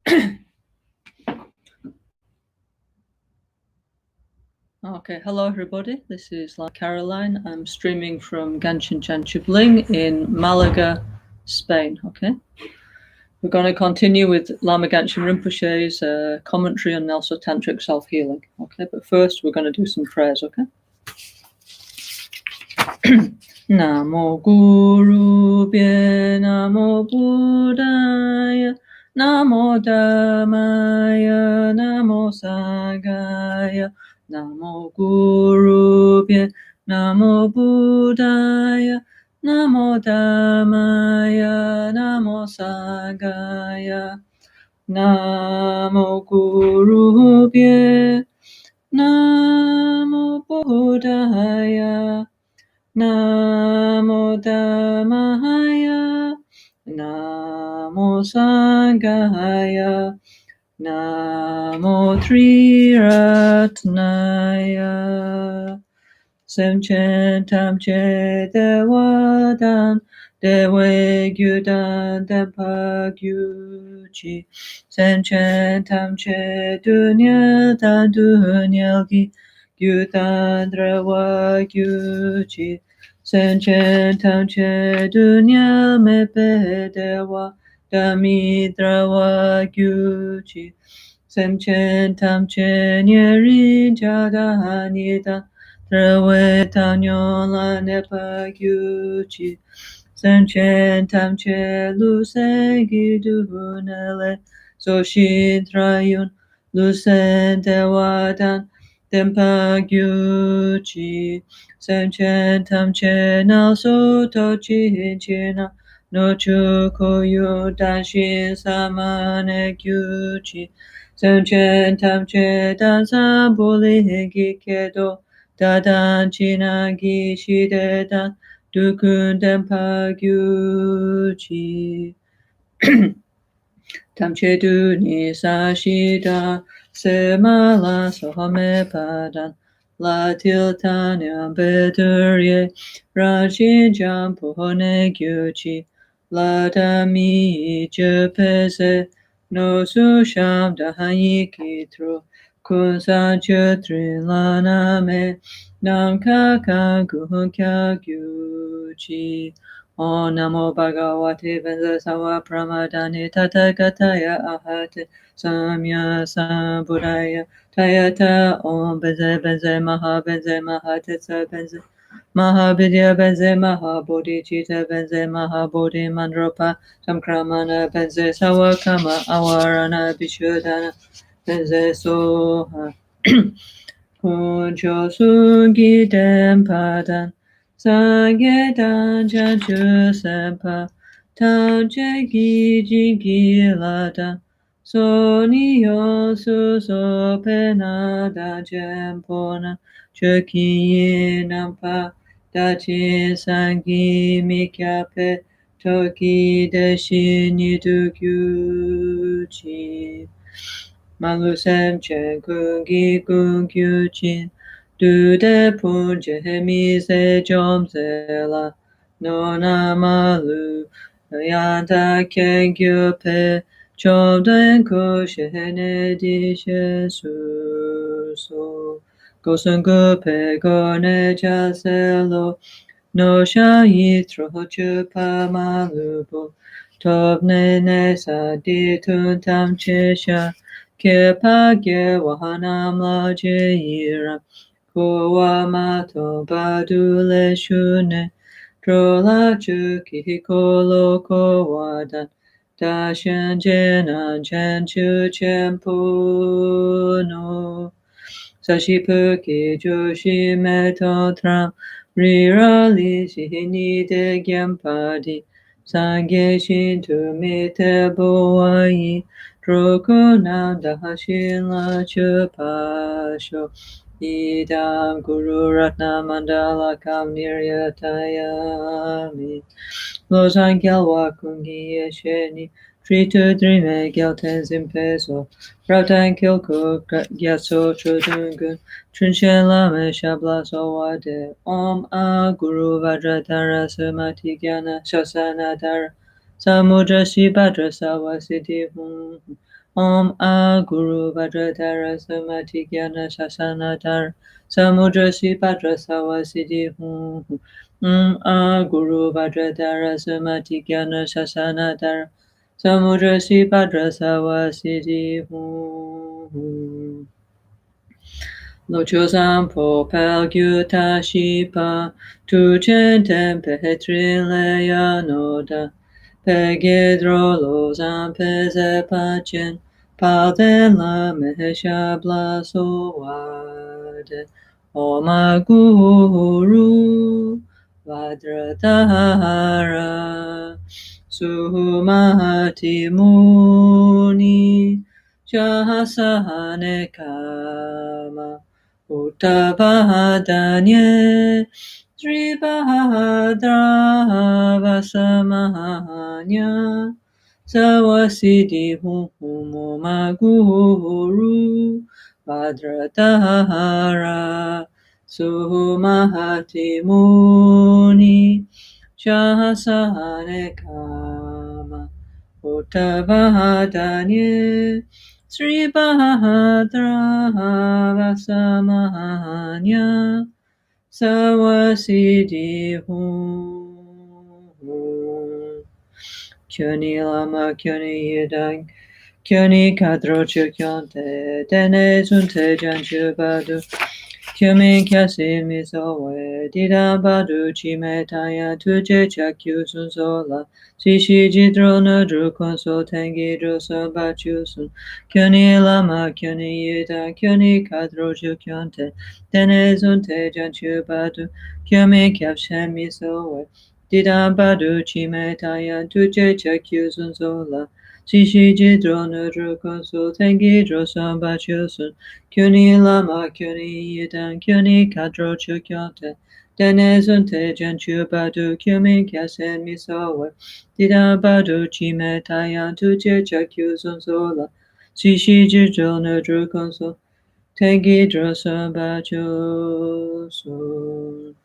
Okay, hello everybody. This is Lama Caroline. I'm streaming from NgalSo Tantric Self-Healing in Malaga, Spain. Okay, we're going to continue with Lama Gangchen Rinpoche's commentary on NgalSo Tantric Self-Healing. Okay, but first we're going to do some prayers. Okay. Namo Guru Bhye, Namo Buddhaya, Namo Dhammaya, Namo Sanghaya, Namo Guru Bhye, Namo Buddhaya, Namo Dhammaya, Namo Sanghaya, Namo Guru Bhye, Namo Buddhaya, Namo Dhammaya, Namo Sanghaya, Namo Triratnaya. Semchen Tamche Dewadan, Dewe Gyudan Dempa Gyuchi. Semchen Tamche Dunyaldan Dunyalgi, Gyudan Drewa Gyuchi. Semchen Tamche Dunyal Mepe Dewa, Dami Drewa Gyuchi. Semchen Tamche Nyeri Jadanida, Trawe Tanyola Nepa Gyuchi. Semchen Tamche Luce Gidunele, Soshin Trayun, Lucen Dewadan, Dempa Gyuchi. Semchen Tamche NgalSo Tochin China, no Chukoyu Danshin Samane Gyuchi. Semchen Tamche Dansa Buli Gikedo, Dadan Chinagi Shidedan, Dukun Dempa Gyuchi. Tamche Duni Sashida, Semala Sohame Padan, La Tiltanya Bedurye, Rajin Jampone Gyuchi, La Dami Jepese, No Susham Dahayi Kitro, Kunsa Chetri Laname, Nam Kaka Guhukya Gyuchi. Om Namo Bhagavate Vasawa Pramadani Tathagataya Ahate Samya Sambuddhaya Tayata Om Beze Beze Maha Beze Mahatitsa Beze Mahabidya Beze Mahabodhicitta Beze Mahabodhi Mandropa Samkramana Beze Sawakama Awarana Vishuddhana Beze Soha Kuncho Sungi Dempadan Sangye Danjan Chusempa Tanje Giji Gilada Soni Yosu Sopena Dajempona Chuki Nampa Dachi Sangi Mikyape Toki Deshini Dukyuchi Malusem Chen Kungi Kungyuchin Dude Punje Mise Jomzela Nona Malu Yanta Kengyope Chomden Koshene Dishe Suso Gosungupe Gone Jaselo No Shayitro Chupa Malubo Tobne Nesa Ditun Tam Chesha Kepagye Wahanam Laje Yira Kuwamato Badule Shune Drola Chuki Hikolo Kowadan Dashan Jenan Chanchu Chempuno Sashipuki Joshi Metotram Rirali Shihini De Gyampadi Sangye Shintu Mite Boai Drokunanda Hashila Chupasho Idam Guru Ratna Mandala Kam Niryatayami Lozan Gyalwa Kungi Yesheni Tritu Drime Gyalten Zimpeso Rautan Kilko Gyatso Chodungun Trinshen Lame Shabla Sowade Om A Guru Vajradhara Sumati Gyana Shasana Dara Samudra Shibhadra Sawa Siddhi Om A Guru Vajradhara Samati Gyana Shasanadhar Samudra Sripatra Sawasidi Hum A Guru Vajradhara Samati Gyana Shasanadhar Samudra Sripatra Sawasidi Hum Lochosan Popel Gyuta Shipa Tuchen Tempe Trileya Noda Pegedro Lozan Peze Pachen Palden La Mehesha Blasoade Oma Guru Vajradhara Suhumati Muni Jahasane Kama Uttavadanye Sri Bahadra Vasamahanya Sawasidi Humo Maguru Vajradhara Suhumahati Muni Shahasane Kama Uttavadanye Sri Bahadra Vasamahanya Sawasidi Hum Kyoni Lama Kyoni Yedang Kyoni Kadro Chukyonte Dene Zunte Janchu Badu Kyumin Kyasi Misowe Dida Badu Chimetaya Tuje Chakyu Sunsola Shishi Jidro Nodru Konso Tengi Drosa Bachusun Kyoni Lama Kyoni Yeda Kyoni Kadro Chukyonte Dene Zunte Janchu Badu Kyumin Kyashem Misowe Dida Badu Chimetaya Tuje Chakyu Sunsola Shishi Jidro Nodru Konso Tengi Drosa Bachusun Kyuni Lama Kyuni Yidan Kyuni Kadro Chukyonte Dene Zunte Janchu Badu Kyumi Kyasen Misawe Dida Badu Chime Tayan Tuje Chakyu Zonzola Shishi Jidro Nodru Konso Tengi Drosa Bachusun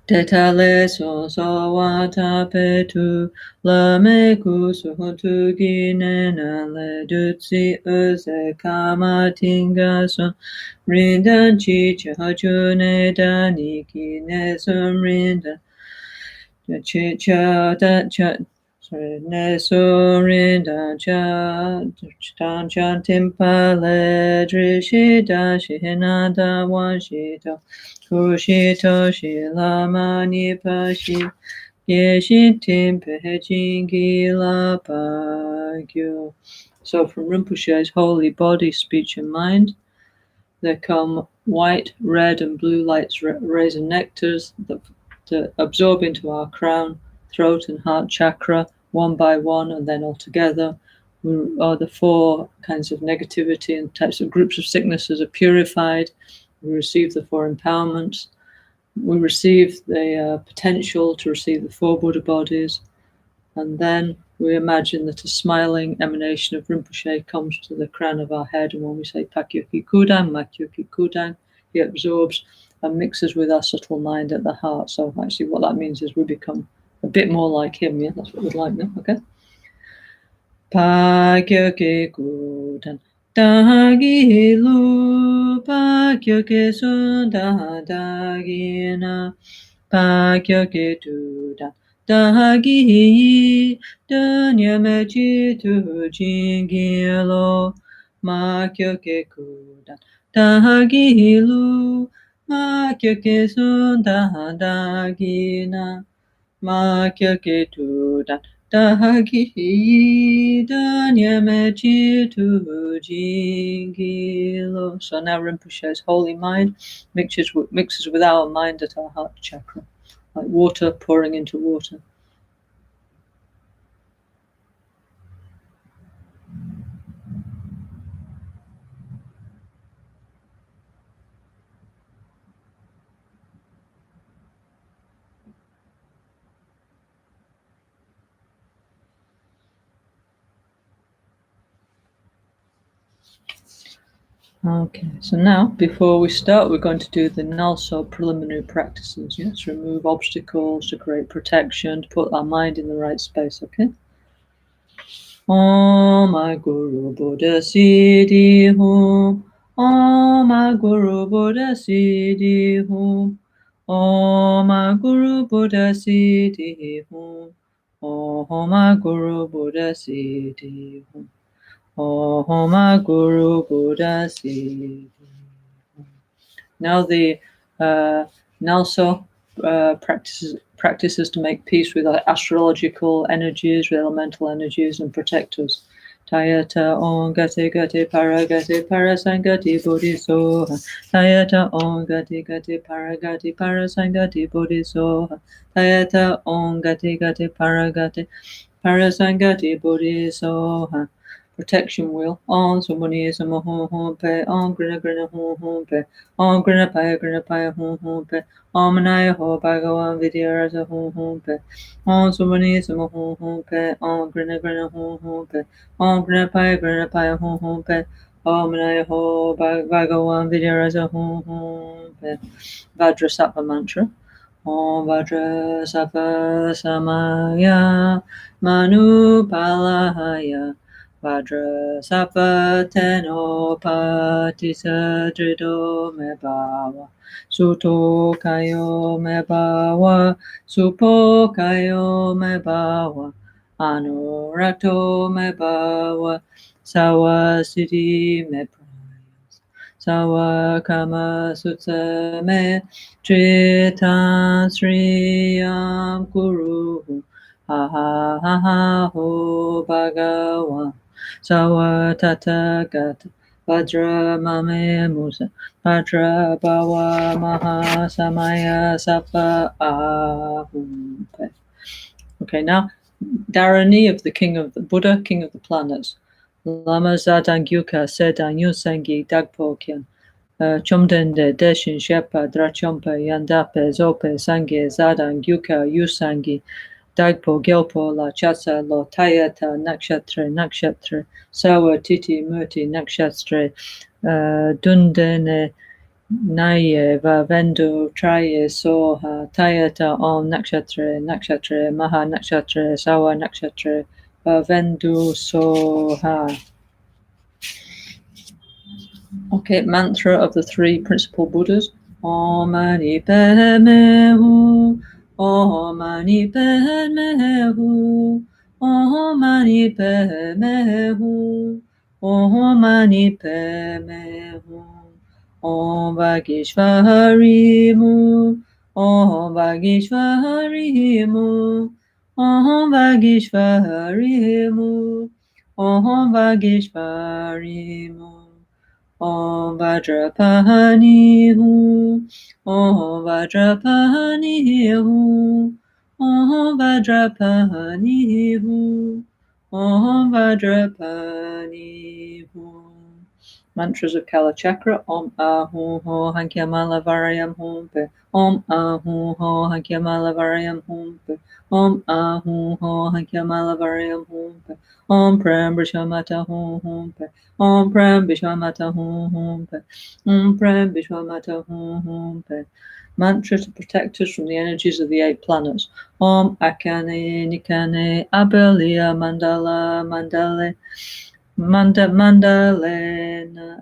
Tetale so wata petu la me kusuhuntu ginena le dutsi uze kama tinga son rindan chi chahachune dani ki ne sum rindan chi cha da cha ne so rindan cha dan chan timpale drishida shihinada wanshita Kushito Shilama Nipashi Yeshitim Pehejingi Lapagyo. So from Rinpoche's holy body, speech and mind, there come white, red and blue lights, rays and nectars that absorb into our crown, throat and heart chakra, one by one and then all together. The four kinds of negativity and types of groups of sicknesses are purified. We receive the four empowerments. We receive the potential to receive the four Buddha bodies. And then we imagine that a smiling emanation of Rinpoche comes to the crown of our head. And when we say Pakyoki Kudang, Makyoki Kudang, he absorbs and mixes with our subtle mind at the heart. So actually what that means is we become a bit more like him. Yeah, that's what we'd like now. Okay. Pakyoki Kudang. Dagi lu pakyoke sunda dagina pakyoke tuda dagi dunya mechi tu jingilo makyoke kuda dagi lu makyoke sunda dagina makyoke tuda Dagi danya mechi tu jingilo. So now Rinpoche's holy mind mixes with our mind at our heart chakra, like water pouring into water. Okay, so now before we start, we're going to do the NgalSo preliminary practices. Yes, remove obstacles to create protection, to put our mind in the right space. Okay. Om my Guru Buddha Siddhi Hum. Om my Guru Buddha Siddhi Hum. Om my Guru Buddha Siddhi Hum. Om my Guru Buddha Siddhi Hum. Om my Guru Buddha Siddhi. Now the NgalSo practices to make peace with astrological energies, with elemental energies, and protect us. Tayata on gati gati parasangati bodhisoha. Tayata on gati parasangati bodhisoha. Tayata on gati parasangati bodhisoha. Protection wheel on somebody is a home pe on grina home pe on grina paya home pe on manaya ho bhagavan vidya as a home pe on somebody is a home pe on grina home pe on grina paya home pe on manaya ho bhagavan vidya as a home pe Vajrasattva mantra. Om Vajrasattva Samaya Manupalaya Vajrasattva Tenopati Sadrido Mebawa Suto Kayo Mebawa Supo Kayo Mebawa Anurakto Mebawa Sawasiti Mebawa Sawa Kama Sutta Me Tritan Sriyam Guru Ha ha ha ha ho Bhagavan Sawa Tata Gata Vajra Mame Musa Vajra Bhava Maha Samaya Sapa Ahum. Okay, now Dharani of the King of the Buddha, King of the Planets. Lama Zadangyuka Sedang Yusengi Dagpokyan Chomdende Deshin Shepa Drachompa Yandape Zope Sangi Zadangyuka Yusangi Dagpo Gyalpo La Chatsa Lo Tayata Nakshatra Sawa Titi Murti Nakshatre Dundene Naye Vendu Traye Soha Tayata Om Nakshatre Maha Nakshatre Sawa Nakshatre Vendu Soha. Okay, mantra of the three principal Buddhas. Om Mani Padme Hum. Om Mani Padme Hum. Om Mani Padme Hum. Om Mani Padme Hum. Om Vagishvari Mu. Om Vagishvari Mu. Om Vagishvari Mu. Om Vagishvari Mu. Om Vajrapani Hum. Om Vajrapani Hum. Om Vajrapani Hum. Om Vajrapani Hum. Mantras of Kala Chakra. Om Ahum Ho Hankyamala Varayam Hum Pe. Om Ahum Ho Hankyamala Varayam Hum Pe. Om Ahum Ho Hankyamala Varayam Hum Pe. Om Prem Brishamata Hum Hum Pe. Om Prem Vishwamata Hum Hum Pe. Om Prem Vishwamata Hum Hum Pe. Mantra to protect us from the energies of the 8 planets. Om Akane Nikane Abelia Mandala Mandale Mandale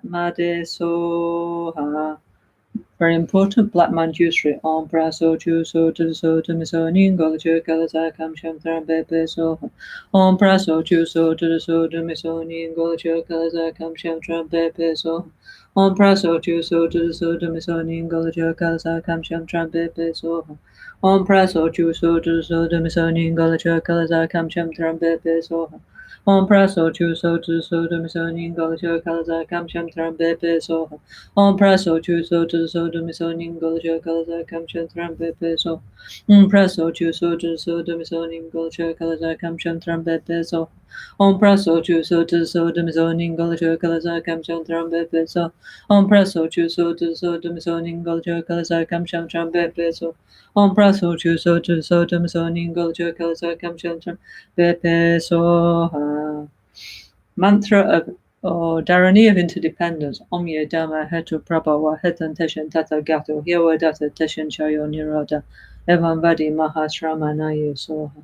Made Soha. Very important. Black Manjusri. Om Praso Chuso Tuso Tumiso Ningo Chukalaza Kamsham Trambepe Soha. Om Praso Chuso Tuso Tumiso Ningo Chukalaza Kamsham Trambepe Soha. Om Praso Chuso Tuso Tumiso Ningo Chukalaza Kamsham Trambepe Soha. Om Praso Chuso Tuso Tumiso Ningo Chukalaza Kamsham Trambepe Soha. Om Praso Chuso Tuso Tumiso Ningo Chukalaza Kamsham Trambepe Soha. Om Praso Chuso Tuso Dumiso Ningo Chukalaza Kamsham Trambepe Soha. Om Praso Chuso Tuso Dumiso Ningo Chukalaza Kamsham Trambepe Soha. Om Praso Chuso Tuso Dumiso Ningo Chukalaza Kamsham Trambepe Soha. Om Praso Chuso Tuso Dumiso Ningo Chukalaza Kamsham Trambepe Soha. Om Praso Chuso Tuso Dumiso Ningo Chukalaza Kamsham Trambepe Soha. Mantra of Dharani of interdependence. Om Ye Dhamma Hetu Prabhava Hetan Teshan Tata Gato Hyawa Data Teshan Chayo Niroda Evan Vadi Mahasramanaya Soha.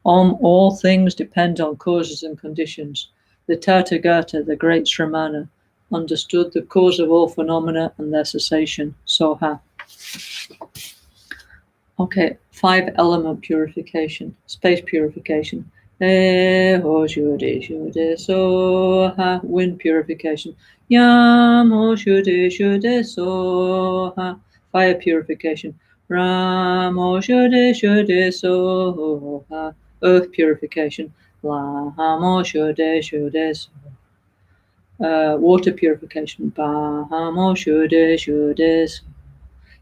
All things depend on causes and conditions. The Tathagata, the great Sramana, understood the cause of all phenomena and their cessation. Soha. Okay, 5-element purification, space purification. Soha. Wind purification. Soha. Fire purification. Soha. Earth purification. Soha. Water purification. Soha.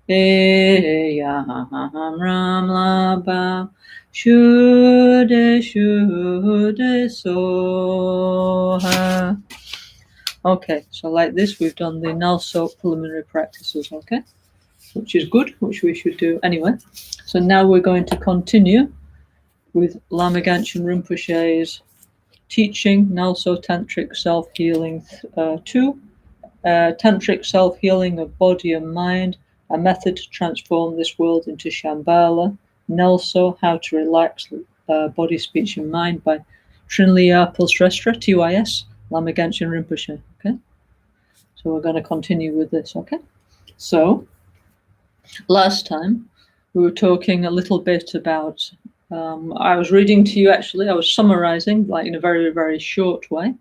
Yam Ram Laba Shude Soha. Okay, so like this, we've done the NgalSo preliminary practices, okay? Which is good, which we should do anyway. So now we're going to continue with Lama Rinpoche's teaching, NgalSo Tantric Self-Healing 2, Tantric Self-Healing of Body and Mind, a method to transform this world into Shambhala. NgalSo, how to relax body, speech, and mind by Trinliyapal Srestra, TYS, Lama Rinpoche. Okay, so we're going to continue with this. Okay, so last time we were talking a little bit about. I was reading to you. Actually, I was summarizing, like in a very, very short way,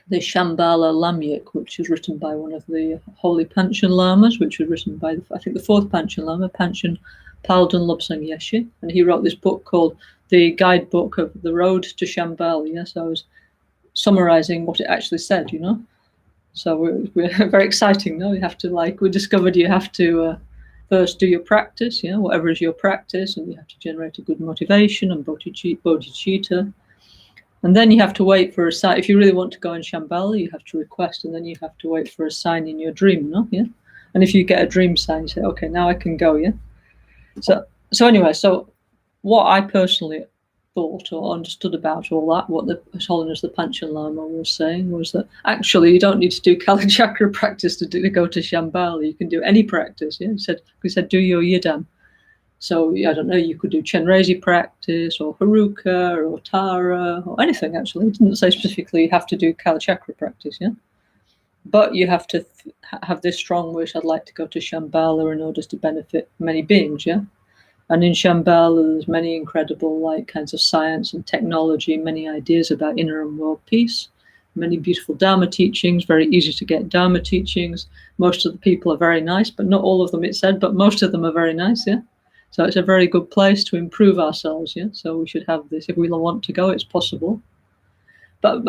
the Shambhala Lamyik, which is written by one of the holy Panchen Lamas, which was written by, I think, the fourth Panchen Lama, Panchen Palden Lobsang Yeshe. And he wrote this book called The Guidebook of the Road to Shambhala. Yeah? So I was summarizing what it actually said, you know. So we're very exciting, no? You have to, we discovered you have to first do your practice, you know, whatever is your practice, and you have to generate a good motivation and bodhicitta. And then you have to wait for a sign. If you really want to go in Shambhala, you have to request, and then you have to wait for a sign in your dream, no? Yeah. And if you get a dream sign, you say, okay, now I can go, yeah? So anyway, so what I personally thought or understood about all that, what His Holiness the Panchen Lama was saying, was that actually you don't need to do Kala Chakra practice to go to Shambhala. You can do any practice, yeah? He said, do your Yidam. So, I don't know, you could do Chenrezi practice or Haruka or Tara or anything, actually. It didn't say specifically you have to do Kala Chakra practice, yeah? But you have to have this strong wish, I'd like to go to Shambhala in order to benefit many beings, yeah? And in Shambhala, there's many incredible kinds of science and technology, many ideas about inner and world peace, many beautiful Dharma teachings, very easy to get Dharma teachings. Most of the people are very nice, but not all of them, it said, but most of them are very nice, yeah? So it's a very good place to improve ourselves, yeah. So we should have this if we want to go. It's possible. But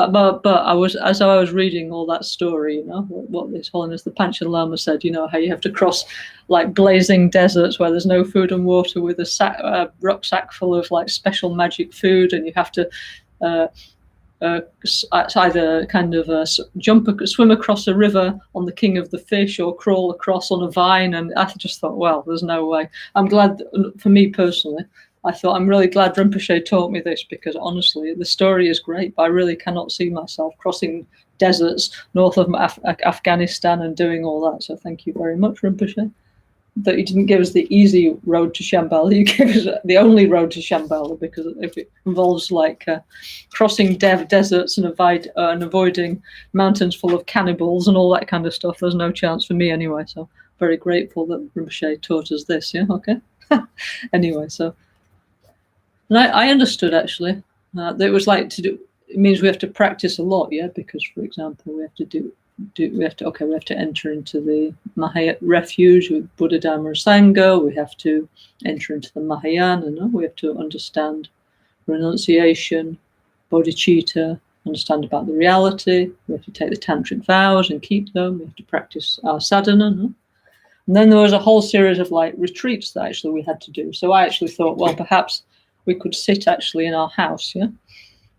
as I was reading all that story, you know, what His Holiness the Panchen Lama said, you know, how you have to cross blazing deserts where there's no food and water with a rucksack full of special magic food, and you have to either kind of swim across a river on the king of the fish or crawl across on a vine. And I just thought, well, there's no way. I'm glad, for me personally, I thought I'm really glad Rinpoche taught me this, because honestly, the story is great, but I really cannot see myself crossing deserts north of Afghanistan and doing all that. So thank you very much, Rinpoche, that you didn't give us the easy road to Shambhala. You gave us the only road to Shambhala, because if it involves crossing deserts and avoiding mountains full of cannibals and all that kind of stuff, there's no chance for me anyway. So very grateful that Rinpoche taught us this. Yeah, okay. Anyway, so and I understood actually that it was to do. It means we have to practice a lot, yeah. Because for example, we have to enter into the Mahayana refuge with Buddha, Dhamma, and Sangha. We have to enter into the Mahayana. No? We have to understand renunciation, bodhicitta, understand about the reality. We have to take the tantric vows and keep them. We have to practice our sadhana. No? And then there was a whole series of retreats that actually we had to do. So I actually thought, well, perhaps we could sit actually in our house, yeah,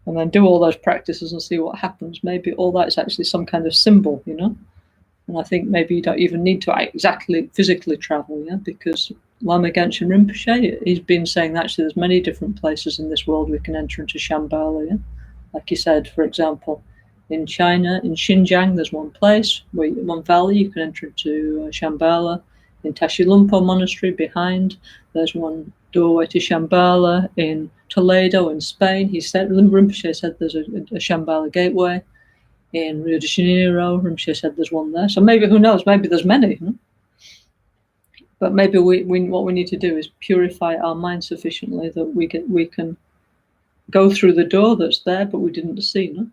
and then do all those practices and see what happens. Maybe all that is actually some kind of symbol, you know. And I think maybe you don't even need to exactly physically travel, yeah, because Lama Rinpoche, he's been saying that actually there's many different places in this world we can enter into Shambhala, yeah. Like he said, for example, in China, in Xinjiang, there's one place, one valley you can enter into Shambhala. In Tashi Lumpo Monastery behind, there's one doorway to Shambhala. In Toledo, in Spain, Rinpoche said there's a Shambhala gateway. In Rio de Janeiro, Rinpoche said there's one there. So maybe, who knows, maybe there's many. But maybe what we need to do is purify our mind sufficiently that we can go through the door that's there, but we didn't see. No?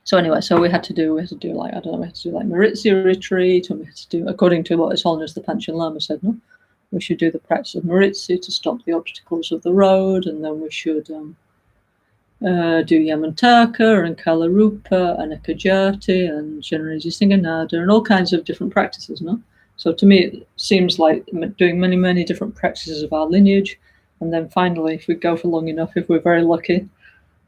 So anyway, so we had to do like, I don't know, we had to do like Maritsia retreat, and we had to do, according to what His Holiness the Panchen Lama said, no, we should do the practice of Maritsia to stop the obstacles of the road, and then we should do Yamantaka and Kalarupa and Ekajati and Generasi Singanada and all kinds of different practices, no? So to me, it seems like doing many, many different practices of our lineage, and then finally, if we go for long enough, if we're very lucky,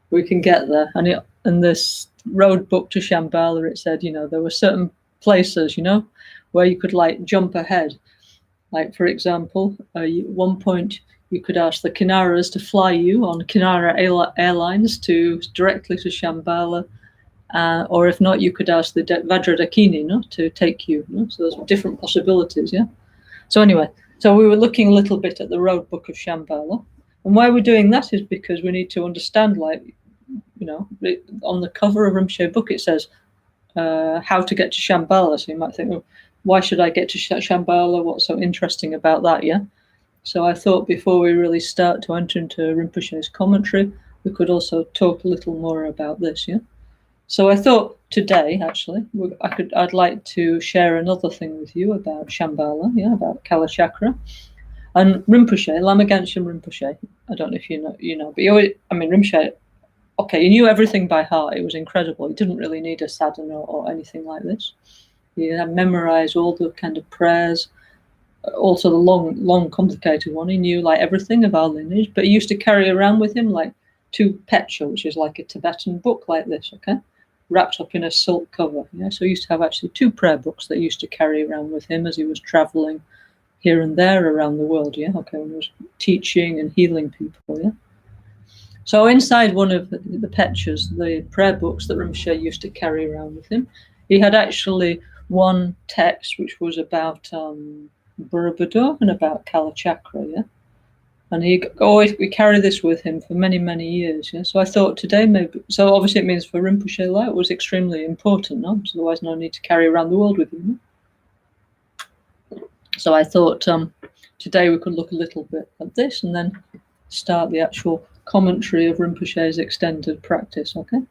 we can get there. And in this road book to Shambhala, it said, there were certain places, where you could like jump ahead. Like, for example, at one point, you could ask the Kinnaras to fly you on Kinnara Airlines directly to Shambhala. Or if not, you could ask the Vajradakini to take you. So there's different possibilities, yeah? So anyway, so we were looking a little bit at the road book of Shambhala. And why we're doing that is because we need to understand, like, on the cover of Rinpoche book, it says how to get to Shambhala. So you might think, well, why should I get to Shambhala? What's so interesting about that, yeah? So I thought before we really start to enter into Rinpoche's commentary, we could also talk a little more about this, yeah? So I thought today, actually, I'd like to share another thing with you about Shambhala, yeah, about Kalachakra. And Rinpoche, Lama Gangchen Rinpoche, I don't know if you know, but Rinpoche, okay, he knew everything by heart. It was incredible. He didn't really need a sadhana or anything like this. He had memorized all the kind of prayers, also the long, complicated one. He knew like everything of our lineage, but he used to carry around with him like 2 pecha, which is like a Tibetan book like this, okay? Wrapped up in a silk cover. Yeah, so he used to have actually 2 prayer books that he used to carry around with him as he was traveling here and there around the world. Yeah, okay, when he was teaching and healing people. Yeah. So inside one of the pechas, the prayer books that Rinpoche used to carry around with him, he had actually one text which was about Borobudur and about Kalachakra. Yeah. And we carry this with him for many, many years. Yeah? So I thought today maybe, so obviously it means for Rinpoche it was extremely important, no? So otherwise no need to carry around the world with you. No? So I thought today we could look a little bit at this and then start the actual commentary of Rinpoche's extended practice, okay?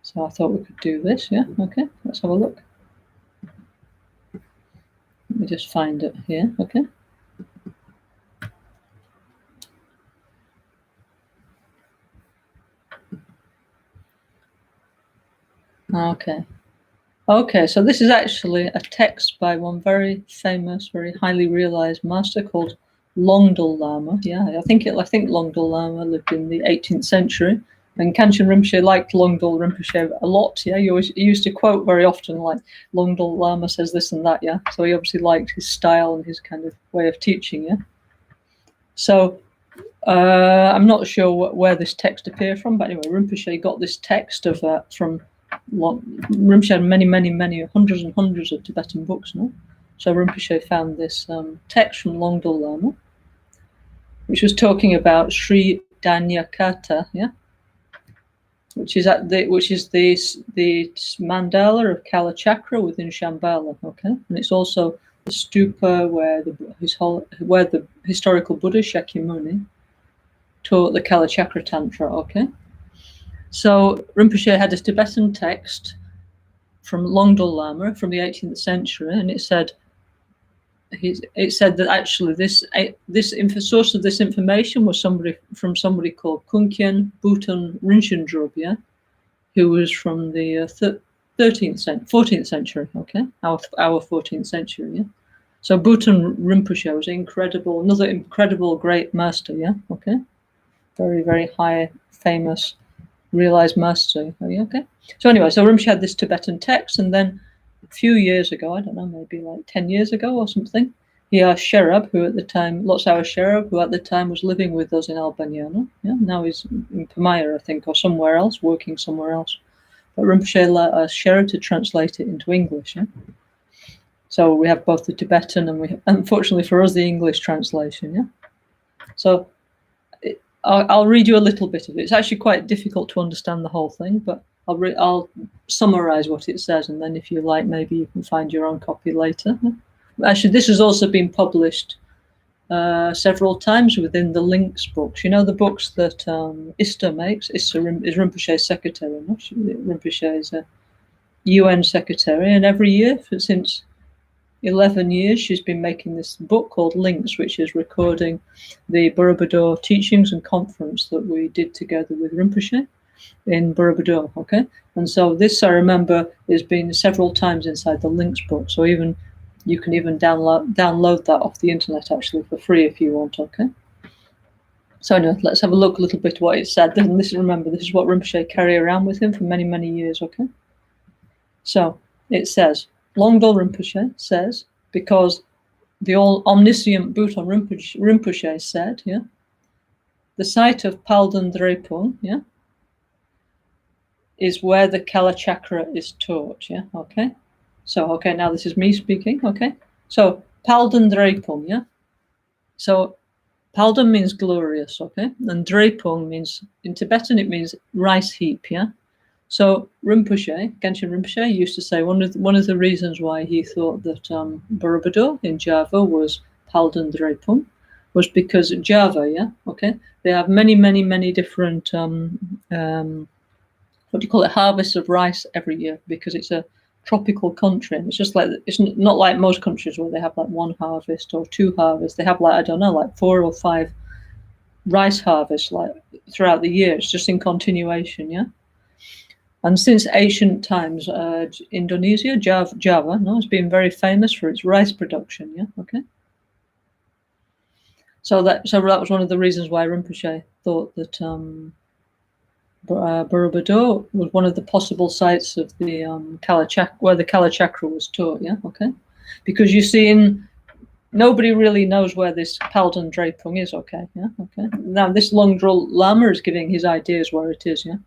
So I thought we could do this, yeah? Okay, let's have a look. Let me just find it here, okay? Okay, so this is actually a text by one very famous, very highly realized master called Longdol Lama. Yeah, I think Longdol Lama lived in the 18th century, and Kangchen Rinpoche liked Longdol Rinpoche a lot. Yeah, he used to quote very often like Longdol Lama says this and that. Yeah, so he obviously liked his style and his kind of way of teaching. Yeah, so I'm not sure where this text appeared from, but anyway, Rinpoche got this text from. Rinpoche had many hundreds and hundreds of Tibetan books, no? So Rinpoche found this text from Longdol Lama, which was talking about Sri Danyakata, yeah, which is the mandala of Kalachakra within Shambhala, okay, and it's also the stupa where the historical Buddha Shakyamuni taught the Kalachakra Tantra, okay. So Rinpoche had this Tibetan text from Longdol Lama from the 18th century, and it said that actually this source of this information was somebody called Kunkyen Bhutan Rinchen yeah, who was from the 14th century, okay, our 14th century, yeah. So Bhutan Rinpoche was another incredible great master, yeah, okay, very, very high, famous, realized master. Okay. So anyway, so Rinpoche had this Tibetan text, and then a few years ago, I don't know, maybe like 10 years ago or something, he asked Sherab, who at the time was living with us in Albaniano. Yeah, now he's in Pamaya, I think, or somewhere else, working somewhere else. But Rinpoche asked Sherab to translate it into English. Yeah? So we have both the Tibetan and unfortunately for us, the English translation. Yeah. So I'll read you a little bit of it. It's actually quite difficult to understand the whole thing, but I'll summarize what it says, and then if you like, maybe you can find your own copy later. Actually, this has also been published several times within the Links books. You know, the books that Ista makes. Ista is Rinpoche's secretary. No? Rinpoche is a UN secretary, and every year since 11 years, she's been making this book called Links, which is recording the Borobudur teachings and conference that we did together with Rinpoche in Borobudur, okay? And so this, I remember, has been several times inside the Links book. So you can even download that off the internet, actually, for free if you want, okay? So anyway, let's have a look a little bit what it said. And this is what Rinpoche carried around with him for many, many years, okay? So it says, Longdol Rinpoche says, because the all omniscient Bhutan Rinpoche said, yeah, the site of Palden Drepung, yeah, is where the Kala Chakra is taught, yeah, okay? So, okay, now this is me speaking, okay? So, Palden Drepung, yeah? So, Palden means glorious, okay? And Drepung means, in Tibetan, it means rice heap, yeah? So Rinpoche, Genshin Rinpoche, used to say one of the reasons why he thought that Borobudur in Java was Palden Drepung was because Java, yeah, okay, they have many, many, many different harvests of rice every year because it's a tropical country, and it's just like it's not like most countries where they have like one harvest or two harvests. They have like, I don't know, like 4 or 5 rice harvests like throughout the year. It's just in continuation, yeah. And since ancient times, Indonesia, Java, has been very famous for its rice production. Yeah, okay. So that was one of the reasons why Rinpoche thought that Borobudur was one of the possible sites of the Kala Chakra, where the Kala Chakra was taught. Yeah, okay. Because you see, nobody really knows where this Palden Drepung is. Okay, yeah, okay. Now this Longdol Lama is giving his ideas where it is. Yeah.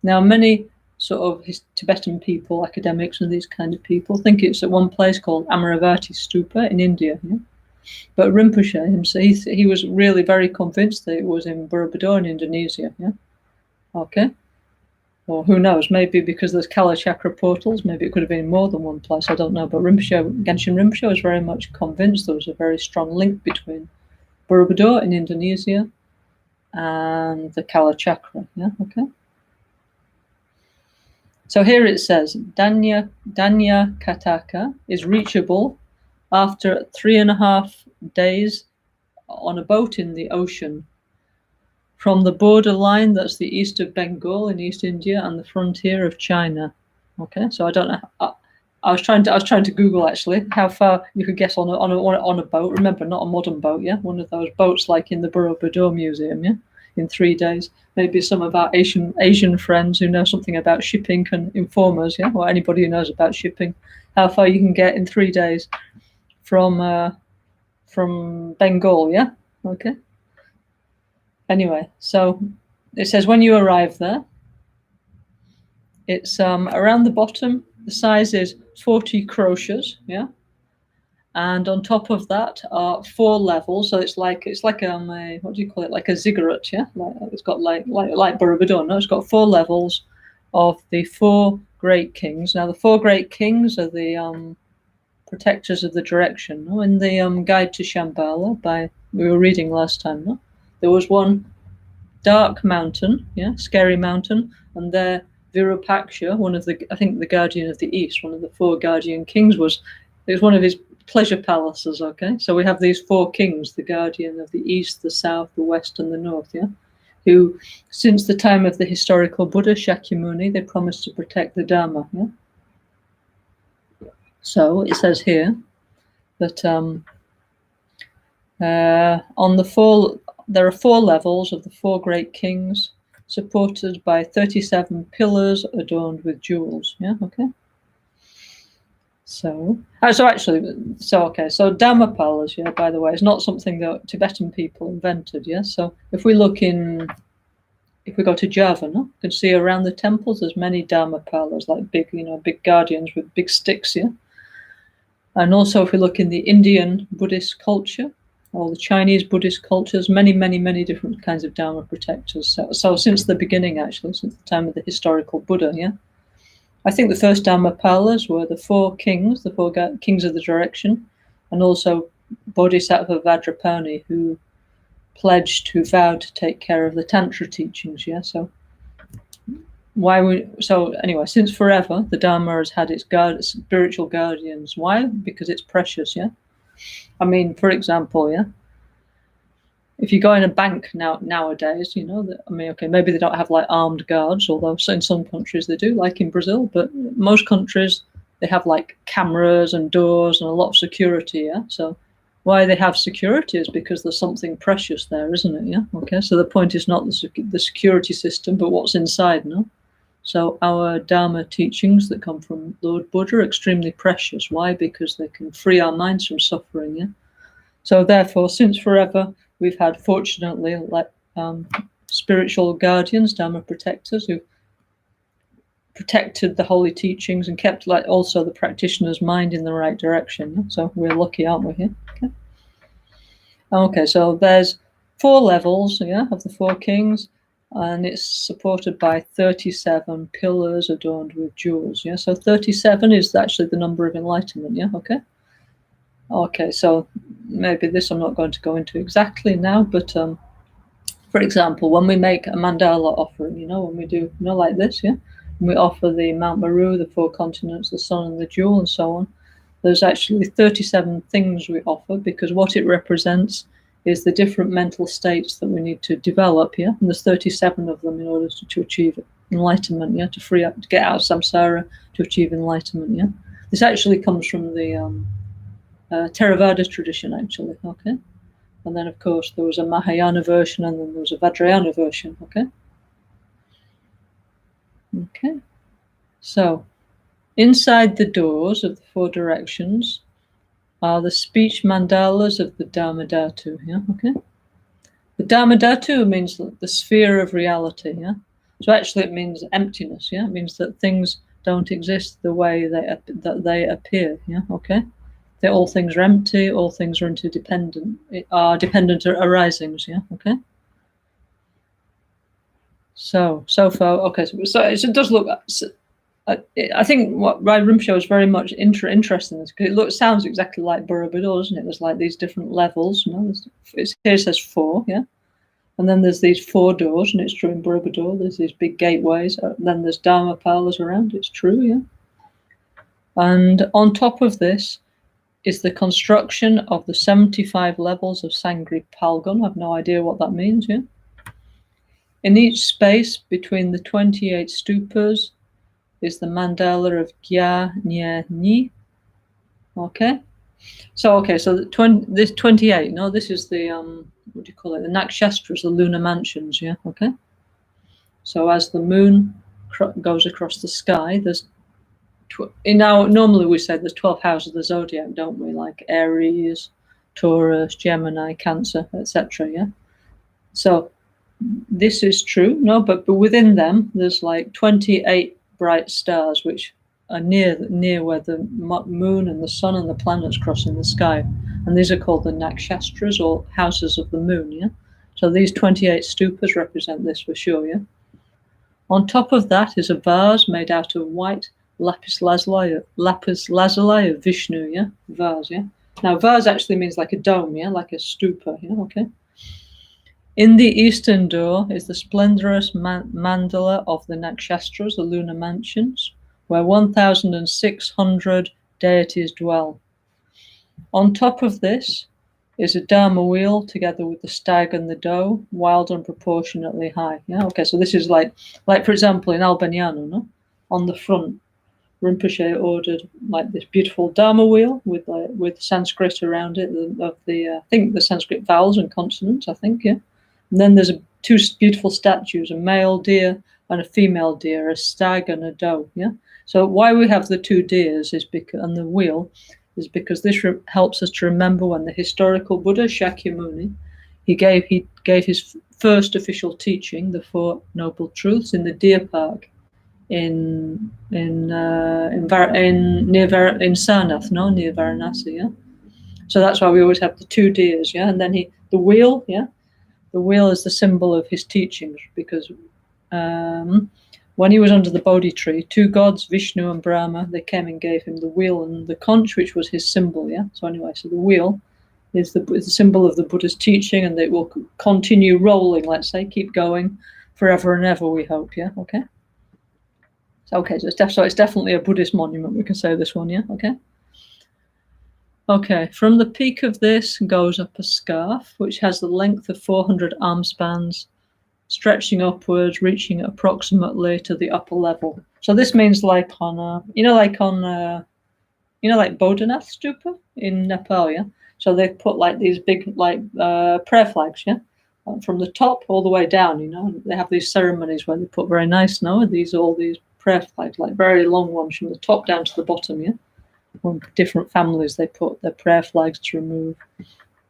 Now many sort of his Tibetan people, academics and these kind of people, think it's at one place called Amaravati Stupa in India. Yeah? But Rinpoche himself, he was really very convinced that it was in Borobudur in Indonesia. Yeah, okay. Or who knows, maybe because there's Kala Chakra portals, maybe it could have been more than one place, I don't know. But Genshin Rinpoche was very much convinced there was a very strong link between Borobudur in Indonesia and the Kala Chakra. Yeah, okay. So here it says, Danya Kataka is reachable after 3.5 days on a boat in the ocean from the borderline that's the east of Bengal in East India and the frontier of China. Okay, so I don't know. I was trying to Google actually how far you could get on a boat. Remember, not a modern boat, yeah, one of those boats like in the Borobudur Museum, yeah, in 3 days. Maybe some of our Asian friends who know something about shipping can inform us, yeah, or anybody who knows about shipping, how far you can get in 3 days from Bengal, yeah, okay. Anyway, so it says when you arrive there, it's around the bottom. The size is 40 crochets, yeah, and on top of that are 4 levels. So it's like a what do you call it? Like a ziggurat, yeah. It's got like Borobudur. No, it's got 4 levels of the 4 great kings. Now the 4 great kings are the protectors of the direction. No? In the Guide to Shambhala we were reading last time, no? There was one dark mountain, yeah, scary mountain, and there Virupaksha, one of I think the guardian of the east, one of the 4 guardian kings, it was one of his pleasure palaces. Okay, so we have these 4 kings, the guardian of the east, the south, the west, and the north, yeah, who since the time of the historical Buddha Shakyamuni, they promised to protect the Dharma. Yeah? So it says here that on the 4, there are 4 levels of the 4 great kings, supported by 37 pillars adorned with jewels. Yeah, okay. So Dhammapalas, yeah, by the way, is not something that Tibetan people invented. Yeah, so if we go to Java, no, you can see around the temples there's many Dhammapalas, like big guardians with big sticks. Yeah. And also, if we look in the Indian Buddhist culture, or the Chinese Buddhist cultures, many, many, many different kinds of Dharma protectors. So since the beginning, actually, since the time of the historical Buddha, yeah. I think the first Dharmapalas were the four kings of the direction, and also Bodhisattva Vajrapani, who vowed to take care of the Tantra teachings, yeah. So anyway, since forever, the Dharma has had its spiritual guardians. Why? Because it's precious, yeah. I mean, for example, yeah, if you go in a bank nowadays, you know, maybe they don't have like armed guards, although in some countries they do, like in Brazil, but most countries, they have like cameras and doors and a lot of security, yeah? So why they have security is because there's something precious there, isn't it, yeah? Okay, so the point is not the security system, but what's inside, no? So our Dharma teachings that come from Lord Buddha are extremely precious. Why? Because they can free our minds from suffering, yeah? So therefore, since forever, we've had, fortunately, spiritual guardians, Dharma protectors, who protected the holy teachings and kept also the practitioner's mind in the right direction. Yeah? So we're lucky, aren't we, here? Okay, so there's 4 levels, yeah, of the 4 kings, and it's supported by 37 pillars adorned with jewels, yeah? So 37 is actually the number of enlightenment, yeah, okay? Okay, so maybe this I'm not going to go into exactly now, but for example, when we make a mandala offering, you know, when we do, you know, like this, yeah, and we offer the Mount Meru, the 4 continents, the sun and the jewel and so on, there's actually 37 things we offer, because what it represents is the different mental states that we need to develop, yeah, and there's 37 of them in order to achieve enlightenment, yeah, to free up, to get out of samsara, to achieve enlightenment, yeah. This actually comes from the Theravada tradition, actually, okay? And then, of course, there was a Mahayana version, and then there was a Vajrayana version, okay? Okay. So, inside the doors of the 4 directions are the speech mandalas of the Dharmadhatu, yeah, okay? The Dharmadhatu means the sphere of reality, yeah? So actually it means emptiness, yeah? It means that things don't exist the way that they appear, yeah, okay? That all things are empty, all things are interdependent, dependent arisings, yeah, okay? So far, okay, so it does look, I think what Rai Rinpoche is very much interesting, because it sounds exactly like Borobudur, doesn't it? There's like these different levels, you know, here it says 4, yeah? And then there's these 4 doors, and it's true in Borobudur, there's these big gateways, and then there's Dharmapalas around, it's true, yeah? And on top of this is the construction of the 75 levels of Sangri Palgun. I have no idea what that means, yeah? In each space between the 28 stupas is the mandala of Gya Nye Ni. Okay? So this 28, no, this is the, what do you call it? The Nakshastras, the lunar mansions, yeah? Okay? So as the moon goes across the sky, there's normally we say there's 12 houses of the zodiac, don't we? Like Aries, Taurus, Gemini, Cancer, etc. Yeah. So this is true, no, but within them there's like 28 bright stars which are near where the moon and the sun and the planets cross in the sky, and these are called the Nakshastras, or houses of the moon. Yeah. So these 28 stupas represent this for sure. Yeah. On top of that is a vase made out of white lapis lazuli of Vishnu, yeah, vase, yeah. Now, vase actually means like a dome, yeah, like a stupa, yeah, okay. In the eastern door is the splendorous mandala of the Nakshastras, the lunar mansions, where 1,600 deities dwell. On top of this is a Dharma wheel together with the stag and the doe, wild and proportionately high. Yeah, okay, so this is like for example, in Albaniano, no? On the front, Rinpoche ordered like this beautiful Dharma wheel with Sanskrit around it, I think the Sanskrit vowels and consonants, I think, yeah. And then there's 2 beautiful statues, a male deer and a female deer, a stag and a doe, yeah. So why we have the 2 deers and the wheel is because this helps us to remember when the historical Buddha Shakyamuni, he gave his first official teaching, the 4 Noble Truths, in the deer park in Sarnath, no, near Varanasi, yeah. So that's why we always have the 2 deers, yeah. And then the wheel, yeah, the wheel is the symbol of his teachings, because when he was under the Bodhi tree, 2 gods, Vishnu and Brahma, they came and gave him the wheel and the conch, which was his symbol, yeah. So anyway, so the wheel is the symbol of the Buddha's teaching, and it will continue rolling, let's say, keep going forever and ever, we hope, yeah, okay. Okay, so it's definitely a Buddhist monument, we can say this one, yeah, okay. Okay, from the peak of this goes up a scarf, which has the length of 400 arm spans, stretching upwards, reaching approximately to the upper level. So this means like on, like Bodhanath Stupa in Nepal, yeah? So they put like these big, prayer flags, yeah? From the top all the way down, you know? They have these ceremonies where they put very nice, all these prayer flags, like very long ones from the top down to the bottom, yeah? From different families, they put their prayer flags to remove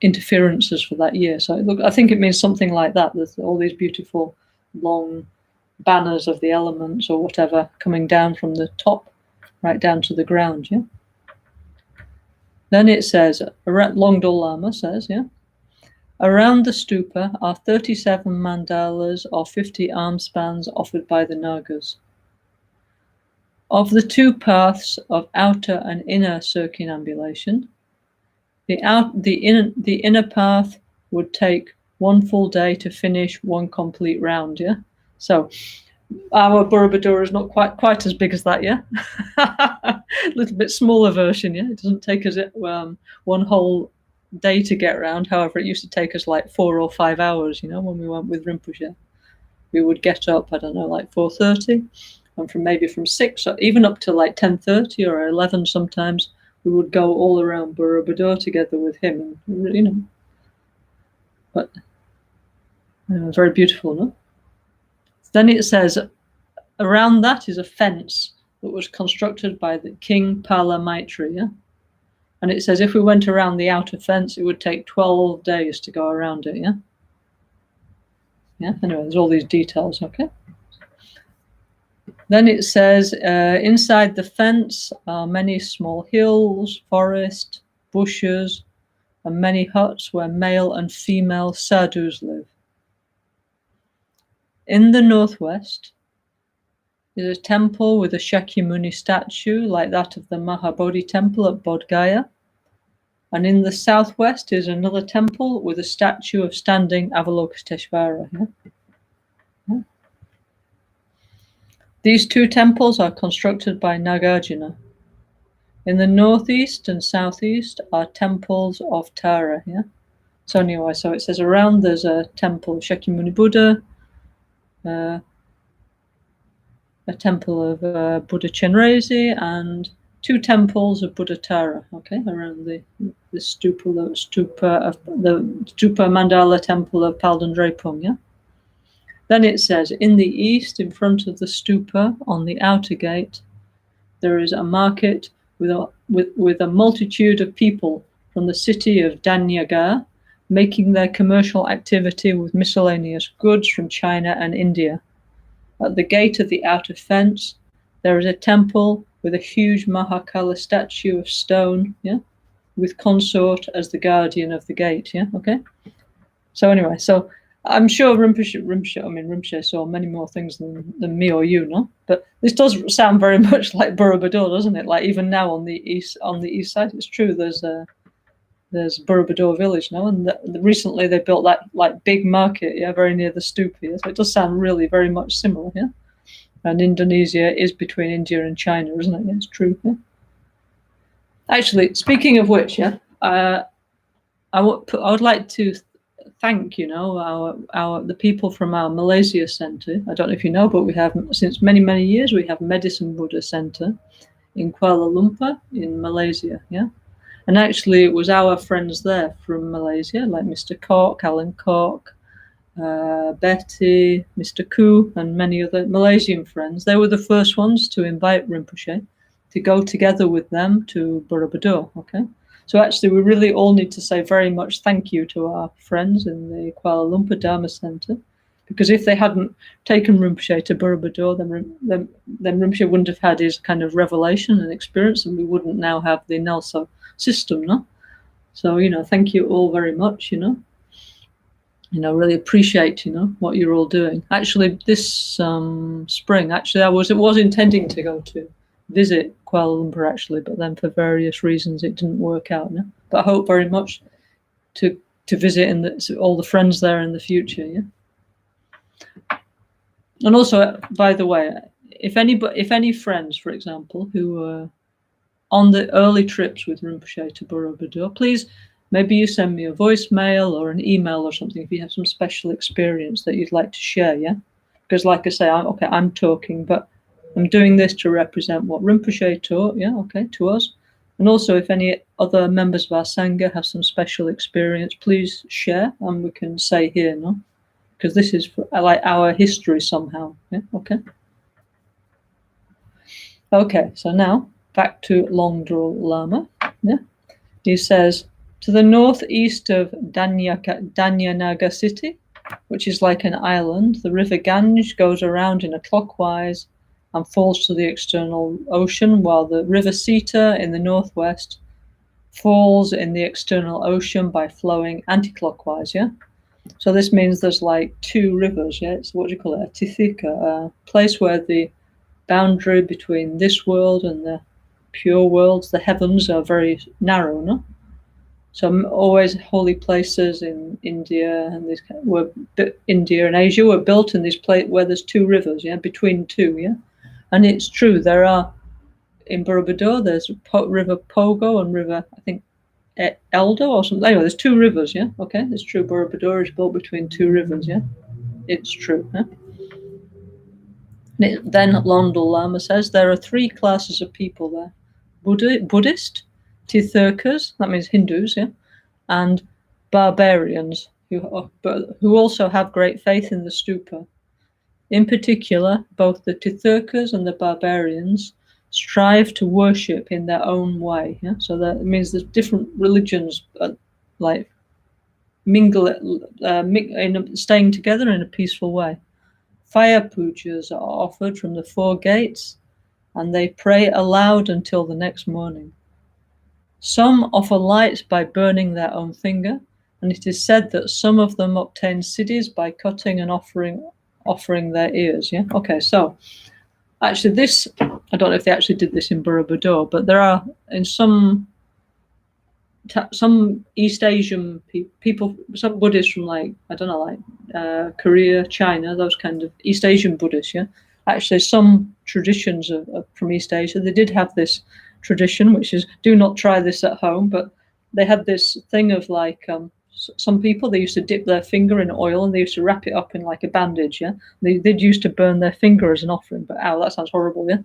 interferences for that year. So I think it means something like that. There's all these beautiful long banners of the elements or whatever coming down from the top right down to the ground, yeah. Then it says, Longdol Lama says, yeah, around the stupa are 37 mandalas or 50 arm spans offered by the Nagas. Of the 2 paths of outer and inner circumambulation, the inner path would take 1 full day to finish 1 complete round, yeah? So our Borobudur is not quite as big as that, yeah? A little bit smaller version, yeah? It doesn't take us 1 whole day to get around. However, it used to take us like 4 or 5 hours, you know, when we went with Rinpoche. We would get up, I don't know, like 4:30, and from 6 or even up to like 10:30 or 11 sometimes, we would go all around Borobudur together with him, and, you know. But very beautiful, no? Then it says, around that is a fence that was constructed by the King Pala Maitri, yeah? And it says if we went around the outer fence, it would take 12 days to go around it, yeah? Yeah, anyway, there's all these details, okay? Then it says, inside the fence are many small hills, forest, bushes, and many huts where male and female sadhus live. In the northwest is a temple with a Shakyamuni statue like that of the Mahabodhi temple at Bodh Gaya. And in the southwest is another temple with a statue of standing Avalokiteshvara. Yeah? Yeah. These 2 temples are constructed by Nagarjuna. In the northeast and southeast are temples of Tara. Yeah? So anyway, so it says around there's a temple of Shakyamuni Buddha, a temple of Buddha Chenrezig, and 2 temples of Buddha Tara, okay, around the stupa mandala temple of Palden yeah. Then it says, in the east, in front of the stupa, on the outer gate, there is a market with a multitude of people from the city of Danyagar, making their commercial activity with miscellaneous goods from China and India. At the gate of the outer fence, there is a temple with a huge Mahakala statue of stone, yeah, with consort as the guardian of the gate, yeah, okay? So anyway, so I'm sure Rinpoche saw many more things than me or you, no? But this does sound very much like Borobudur, doesn't it? Like even now on the east side, it's true. There's Borobudur village now, and recently they built that like big market, yeah, very near the stupa. Yeah? So it does sound really very much similar, yeah. And Indonesia is between India and China, isn't it? Yeah, it's true. Yeah? Actually, speaking of which, yeah, I would like to thank, the people from our Malaysia Centre. I don't know if you know, but we have, since many years, we have Medicine Buddha Centre in Kuala Lumpur in Malaysia, yeah. And actually, it was our friends there from Malaysia, like Mr. Kok, Alan Kok, Betty, Mr. Koo, and many other Malaysian friends. They were the first ones to invite Rinpoche to go together with them to Borobudur, okay? So actually, we really all need to say very much thank you to our friends in the Kuala Lumpur Dharma Centre, Because if they hadn't taken Rinpoche to Borobudur, then Rinpoche wouldn't have had his kind of revelation and experience, and we wouldn't now have the NgalSo system, no? So, thank you all very much, really appreciate, what you're all doing. Actually, this spring, I was intending to go to visit Kuala Lumpur, actually, but then for various reasons it didn't work out, no? But I hope very much to visit all the friends there in the future, yeah? And also, by the way, if any friends, for example, who were on the early trips with Rinpoche to Borobudur, please, maybe you send me a voicemail or an email or something if you have some special experience that you'd like to share, yeah? Because like I say, I'm talking, but I'm doing this to represent what Rinpoche taught, yeah, okay, to us. And also, if any other members of our Sangha have some special experience, please share, and we can say here, no? Because this is like our history somehow, yeah, okay? Okay, so now, back to Longdrol Lama, yeah? He says, to the northeast of Danyanaga city, which is like an island, the river Ganj goes around in a clockwise and falls to the external ocean, while the river Sita in the northwest falls in the external ocean by flowing anti-clockwise, yeah? So this means there's like two rivers, yeah? It's what do you call it? A tithika, a place where the boundary between this world and the pure worlds, the heavens, are very narrow, no? So always holy places in India and India and Asia were built in this place where there's two rivers, yeah, between two, yeah. And it's true, there are in Borobudur there's River Pogo and River, I think, Eldo or something. Anyway, there's two rivers, yeah. Okay, it's true. Borobudur is built between two rivers, yeah. It's true. Yeah? Then Longdrol Lama says there are three classes of people there: Buddhist, Tirthakas, that means Hindus, yeah, and barbarians who also have great faith in the stupa. In particular, both the Tirthakas and the barbarians strive to worship in their own way. Yeah? So that means there's different religions like staying together in a peaceful way. Fire pujas are offered from the 4 gates, and they pray aloud until the next morning. Some offer light by burning their own finger, and it is said that some of them obtain siddhis by cutting and offering their ears. Yeah. Okay. So actually, this, I don't know if they actually did this in Borobudur, but there are in some East Asian people, some Buddhists from like, I don't know, like Korea, China, those kind of East Asian Buddhists, yeah. Actually, some traditions from East Asia, they did have this tradition, which is, do not try this at home, but they had this thing of like, some people, they used to dip their finger in oil and they used to wrap it up in like a bandage, yeah. They did used to burn their finger as an offering, but ow, that sounds horrible, yeah.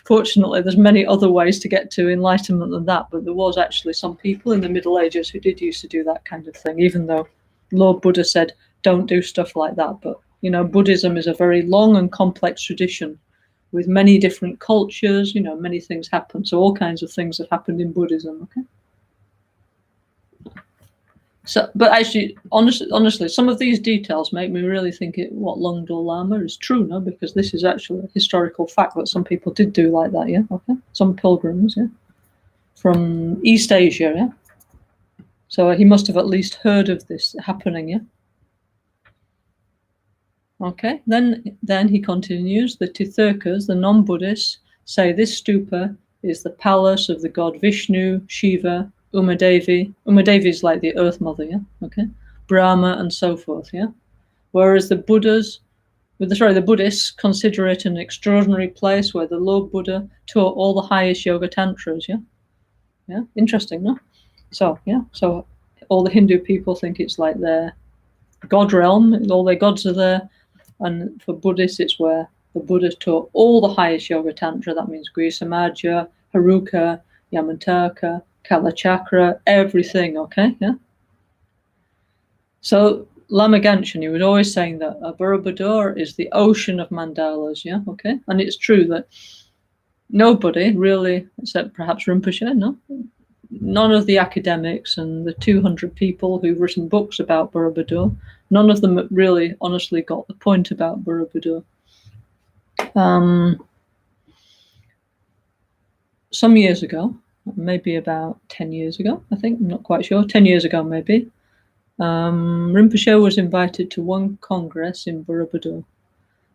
Fortunately, there's many other ways to get to enlightenment than that, but there was actually some people in the Middle Ages who did used to do that kind of thing, even though Lord Buddha said, don't do stuff like that. But, Buddhism is a very long and complex tradition with many different cultures, many things happen. So all kinds of things have happened in Buddhism, okay? So, but actually, honestly, some of these details make me really think what Longdrol Lama is true, no? Because this is actually a historical fact that some people did do like that, yeah? Okay? Some pilgrims, yeah? From East Asia, yeah? So he must have at least heard of this happening, yeah? Okay, then he continues, the Tirthakas, the non-Buddhists, say this stupa is the palace of the god Vishnu, Shiva, Umadevi. Umadevi is like the Earth Mother, yeah? Okay. Brahma and so forth, yeah? Whereas the Buddhists consider it an extraordinary place where the Lord Buddha taught all the highest yoga tantras, yeah? Yeah, interesting, no? So, yeah, so all the Hindu people think it's like their god realm, all their gods are there. And for Buddhists, it's where the Buddha taught all the highest yoga tantra. That means Grisamaja, Haruka, Yamantaka, Kalachakra, everything, okay? Yeah. So Lama Ganchen, he was always saying that Borobudur is the ocean of mandalas, yeah, okay? And it's true that nobody really, except perhaps Rinpoche, no? none of the academics and the 200 people who've written books about Borobudur, none of them really honestly got the point about Borobudur. Some years ago, maybe about 10 years ago, I think, I'm not quite sure, 10 years ago maybe, Rinpoche was invited to one congress in Borobudur.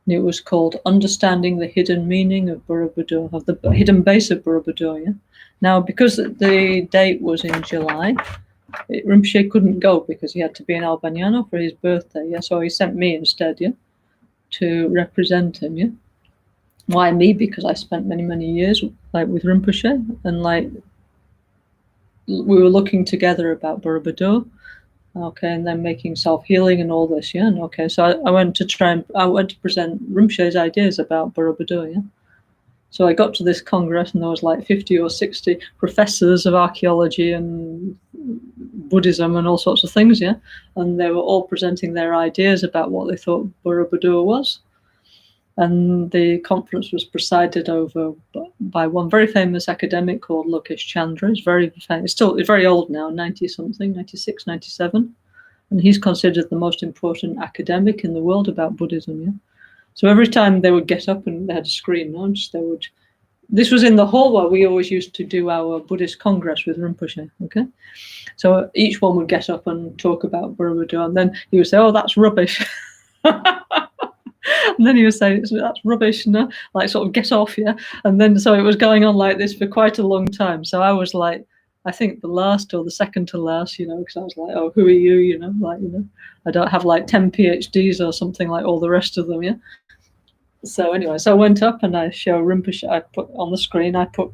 And it was called Understanding the Hidden Meaning of Borobudur, of the hidden base of Borobudur. Yeah? Now, because the date was in July, Rinpoche couldn't go because he had to be in Albagnano for his birthday. Yeah? So he sent me instead, yeah, to represent him. Yeah? Why me? Because I spent many, many years with Rinpoche, and we were looking together about Borobudur. Okay, and then making self-healing and all this, yeah. And okay, so I went to present Rinpoche's ideas about Borobudur, yeah. So I got to this congress, and there was like 50 or 60 professors of archaeology and Buddhism and all sorts of things, yeah. And they were all presenting their ideas about what they thought Borobudur was. And the conference was presided over by one very famous academic called Lokesh Chandra. He's very famous. He's very old now, 90-something, 96, 97. And he's considered the most important academic in the world about Buddhism. Yeah? So every time they would get up and they had a screen launch, this was in the hall where we always used to do our Buddhist Congress with Rinpoche. Okay, so each one would get up and talk about Borobudur, and then he would say, "Oh, that's rubbish." And then he would say, "That's rubbish," no? Like sort of get off, yeah. And then so it was going on like this for quite a long time. So I was like, I think the last or the second to last, because I was like, "Oh, who are you?" I don't have like 10 PhDs or something like all the rest of them, yeah. So anyway, so I went up and I show Rinpoche. I put on the screen, I put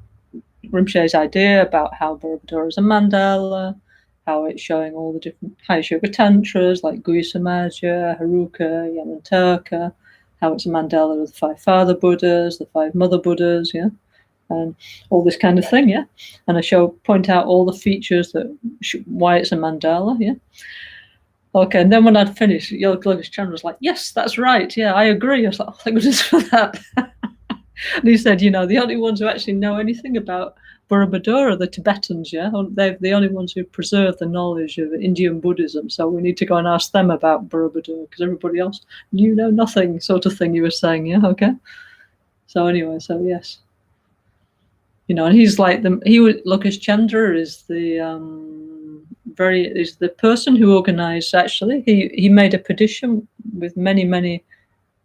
Rinpoche's idea about how Borobudur is a mandala, how it's showing all the different Hayas Yoga Tantras like Guhya Samaja, Haruka, Yamanturka, how it's a mandala of the 5 father Buddhas, the 5 mother Buddhas, yeah, and all this kind of thing, yeah. And I point out all the features why it's a mandala, yeah. Okay, and then when I'd finished, Lokesh Chandra was like, "Yes, that's right. Yeah, I agree." I was like, "Oh, thank goodness for that." And he said, the only ones who actually know anything about Borobudur are the Tibetans, yeah? They're the only ones who preserve the knowledge of Indian Buddhism, so we need to go and ask them about Borobudur, because everybody else, know nothing, sort of thing he was saying, yeah? Okay? So anyway, so yes. And he's like, Lokesh Chandra is is the person who organized, actually, he made a petition with many, many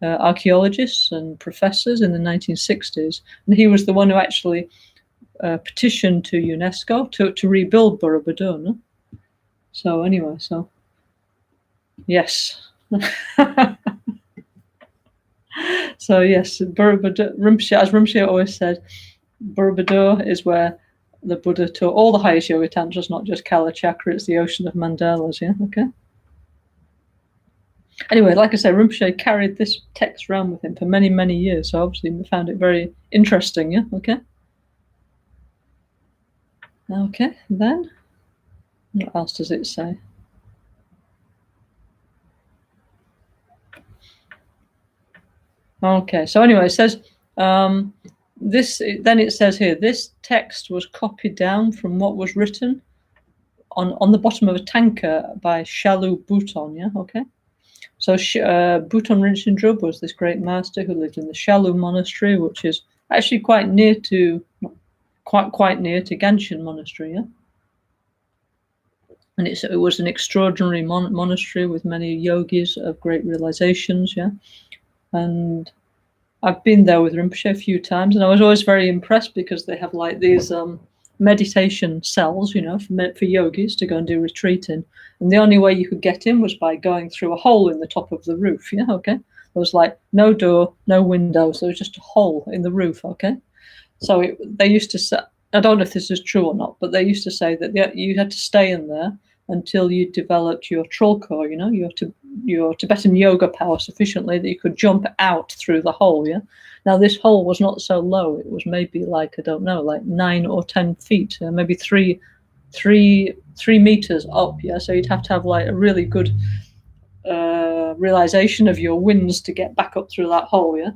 archaeologists and professors in the 1960s, and he was the one who actually petitioned to UNESCO to rebuild Borobudur. No? So anyway, so yes. So yes, Borobudur, Rinpoche, as Rinpoche always said, Borobudur is where the Buddha taught all the Hayas Yoga Tantras, not just Kala Chakra, it's the ocean of mandalas, yeah, okay? Anyway, like I said, Rinpoche carried this text around with him for many, many years, so obviously we found it very interesting, yeah, okay? Okay, then, what else does it say? Okay, so anyway, it says, then it says here, this text was copied down from what was written on the bottom of a tanker by Shalu Bhutan, yeah, okay? So Bhutan Rinchen Drub was this great master who lived in the Shalu monastery, which is actually quite near to Ganshin monastery, yeah? And it was an extraordinary monastery with many yogis of great realizations, yeah? And I've been there with Rinpoche a few times, and I was always very impressed because they have like these meditation cells, for yogis to go and do retreat in. And the only way you could get in was by going through a hole in the top of the roof, yeah, okay? There was like no door, no windows, there was just a hole in the roof, okay? So they used to say, I don't know if this is true or not, but they used to say that you had to stay in there until you developed your Trulko, your Tibetan yoga power sufficiently that you could jump out through the hole, yeah? Now, this hole was not so low. It was maybe like, I don't know, like 9 or 10 feet, maybe 3 meters up, yeah? So you'd have to have like a really good realization of your winds to get back up through that hole, yeah?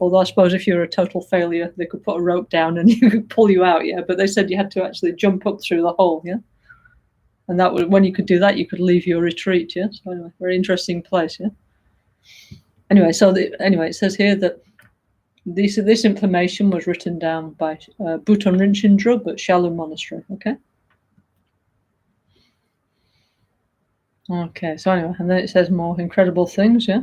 Although I suppose if you're a total failure, they could put a rope down and you could pull you out, yeah. But they said you had to actually jump up through the hole, yeah. And that would, when you could do that, you could leave your retreat, yeah. So anyway, very interesting place, yeah. Anyway, so it says here that this information was written down by Bhutan Rinchen Drub at Shalu Monastery, okay. Okay, so anyway, and then it says more incredible things, yeah.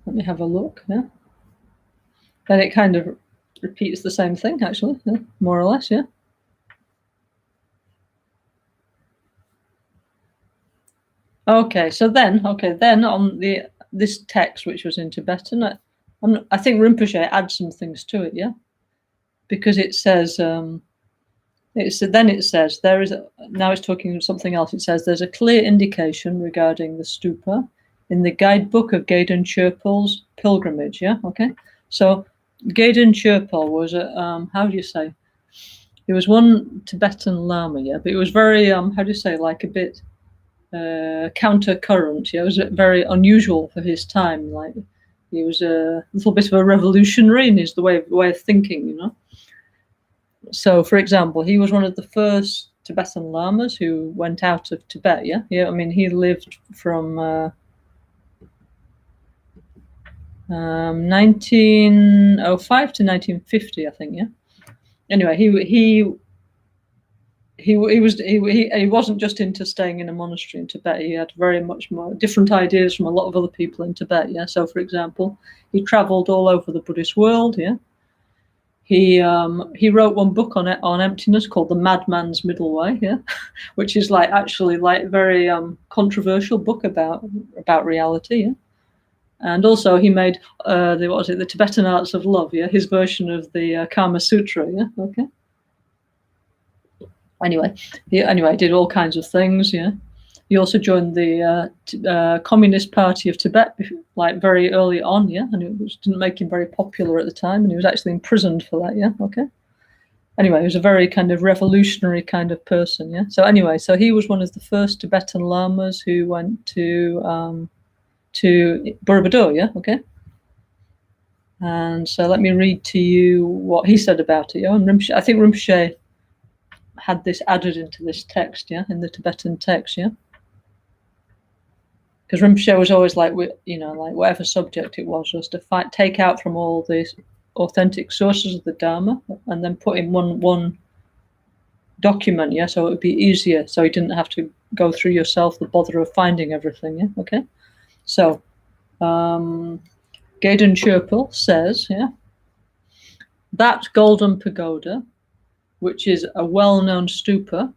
Let me have a look, yeah. Then it kind of repeats the same thing, actually, yeah, more or less, yeah. Okay, so then on this text, which was in Tibetan, I think Rinpoche adds some things to it, yeah, because it says it says there is now it's talking something else. It says there's a clear indication regarding the stupa in the guidebook of Gaden Chirpal's pilgrimage, yeah, okay. So Gaden Chirpal was a how do you say? He was one Tibetan Lama, yeah, but it was very how do you say, like a bit counter current. Yeah, it was very unusual for his time. Like he was a little bit of a revolutionary in his way of thinking, you know. So, for example, he was one of the first Tibetan lamas who went out of Tibet. Yeah, yeah. I mean, he lived from 1905 to 1950, I think. Yeah. Anyway, he wasn't just into staying in a monastery in Tibet. He had very much more different ideas from a lot of other people in Tibet. Yeah. So, for example, he travelled all over the Buddhist world. Yeah. He wrote one book on emptiness called The Madman's Middle Way. Yeah, which is actually very controversial book about reality. Yeah. And also he made the Tibetan Arts of Love. Yeah, his version of the Kama Sutra. Yeah. Okay. Anyway, he did all kinds of things. Yeah, he also joined the Communist Party of Tibet, very early on. Yeah, and it didn't make him very popular at the time, and he was actually imprisoned for that. Yeah, okay. Anyway, he was a very kind of revolutionary kind of person. Yeah. So anyway, so he was one of the first Tibetan lamas who went to Borobudur. Yeah, okay. And so let me read to you what he said about it. Yeah, and I think Rinpoche had this added into this text, yeah, in the Tibetan text, yeah. Because Rinpoche was always whatever subject it was to take out from all these authentic sources of the Dharma and then put in one document, yeah, so it would be easier, so you didn't have to go through yourself the bother of finding everything, yeah, okay. So, Gaden Chirpal says, yeah, that golden pagoda, which is a well-known stupa,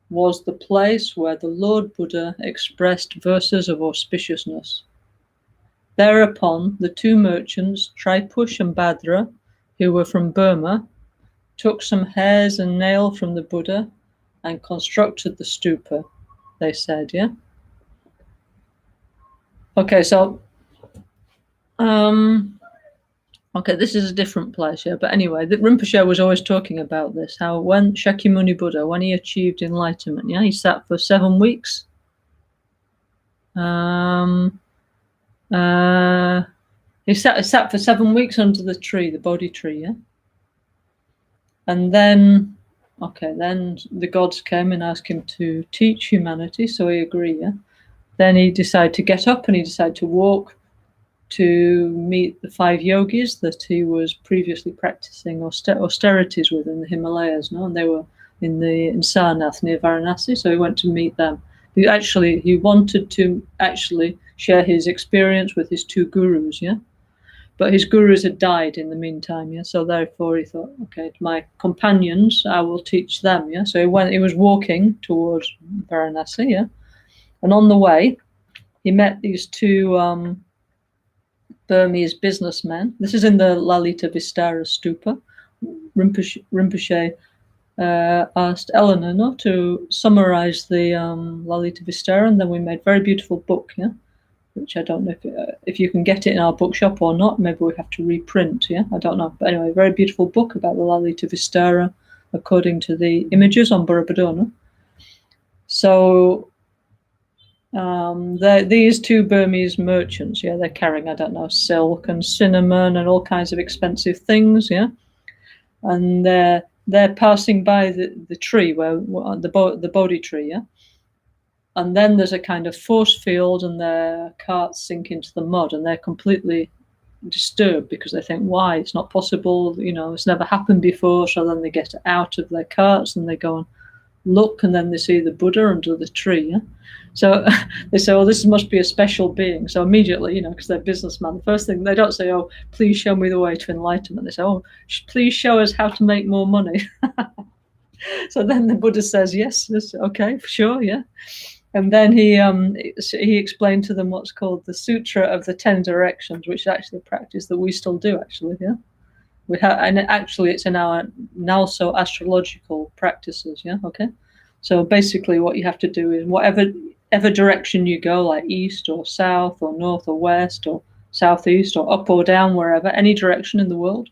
was the place where the Lord Buddha expressed verses of auspiciousness. Thereupon, the two merchants, Traipush and Bhadra, who were from Burma, took some hairs and nail from the Buddha and constructed the stupa, they said, yeah? Okay, so okay, this is a different place, yeah. But anyway, the Rinpoche was always talking about this, how when Shakyamuni Buddha, when he achieved enlightenment, yeah, he sat for 7 weeks. He sat for 7 weeks under the tree, the Bodhi tree, yeah. And then, okay, then the gods came and asked him to teach humanity, so he agreed, yeah. Then he decided to get up and he decided to walk to meet the 5 yogis that he was previously practicing austerities with in the Himalayas, no? And they were in Sarnath near Varanasi, so he went to meet them. He wanted to actually share his experience with his 2 gurus, yeah? But his gurus had died in the meantime, yeah? So therefore he thought, okay, my companions, I will teach them, yeah? So he was walking towards Varanasi, yeah? And on the way, he met these 2 Burmese businessmen. This is in the Lalita Vistara stupa. Rinpoche asked Eleanor to summarize the Lalita Vistara, and then we made a very beautiful book, yeah, which I don't know if you can get it in our bookshop or not. Maybe we have to reprint, yeah, I don't know. But anyway, a very beautiful book about the Lalita Vistara according to the images on Borobudur. No? So These two Burmese merchants, yeah, they're carrying, I don't know, silk and cinnamon and all kinds of expensive things, yeah, and they're passing by the tree where the Bodhi tree, yeah, and then there's a kind of force field, and their carts sink into the mud, and they're completely disturbed because they think, why? It's not possible, it's never happened before. So then they get out of their carts and they go and look, and then they see the Buddha under the tree. Yeah? So they say, oh, this must be a special being. So immediately, because they're businessmen, the first thing, they don't say, oh, please show me the way to enlightenment. They say, oh, please show us how to make more money. So then the Buddha says, yes, okay, sure, yeah. And then he explained to them what's called the Sutra of the 10 Directions, which is actually a practice that we still do, actually, yeah. And actually it's in our NgalSo astrological practices, yeah, okay. So basically what you have to do is whatever direction you go, like east or south or north or west or southeast or up or down, wherever, any direction in the world,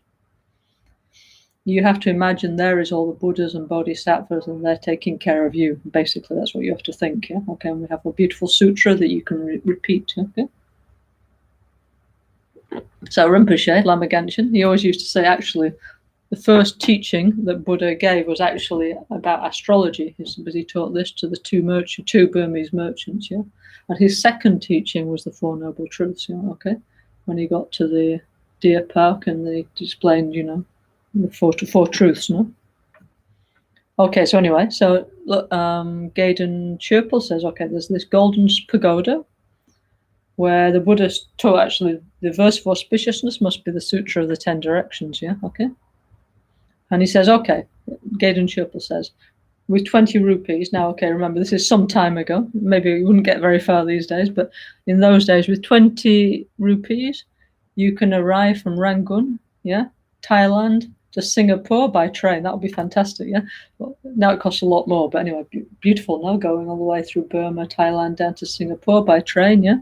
you have to imagine there is all the Buddhas and Bodhisattvas, and they're taking care of you. Basically, that's what you have to think, yeah? Okay, and we have a beautiful sutra that you can repeat, okay? So Rinpoche, Lama Genshin, he always used to say, actually, the first teaching that Buddha gave was actually about astrology, because he taught this to the two Burmese merchants, yeah? And his second teaching was the Four Noble Truths, yeah, okay? When he got to the deer park and they explained, the four truths, no? Okay, so anyway, so Gaydon Chirpal says, okay, there's this golden pagoda where the Buddha taught, actually, the verse of auspiciousness must be the Sutra of the 10 Directions, yeah, okay? And he says, okay, Gaydon Chirpal says, with 20 rupees, now, okay, remember, this is some time ago, maybe we wouldn't get very far these days, but in those days, with 20 rupees, you can arrive from Rangoon, yeah, Thailand, to Singapore by train. That would be fantastic, yeah. Well, now it costs a lot more, but anyway, beautiful, no? Going all the way through Burma, Thailand, down to Singapore by train, yeah.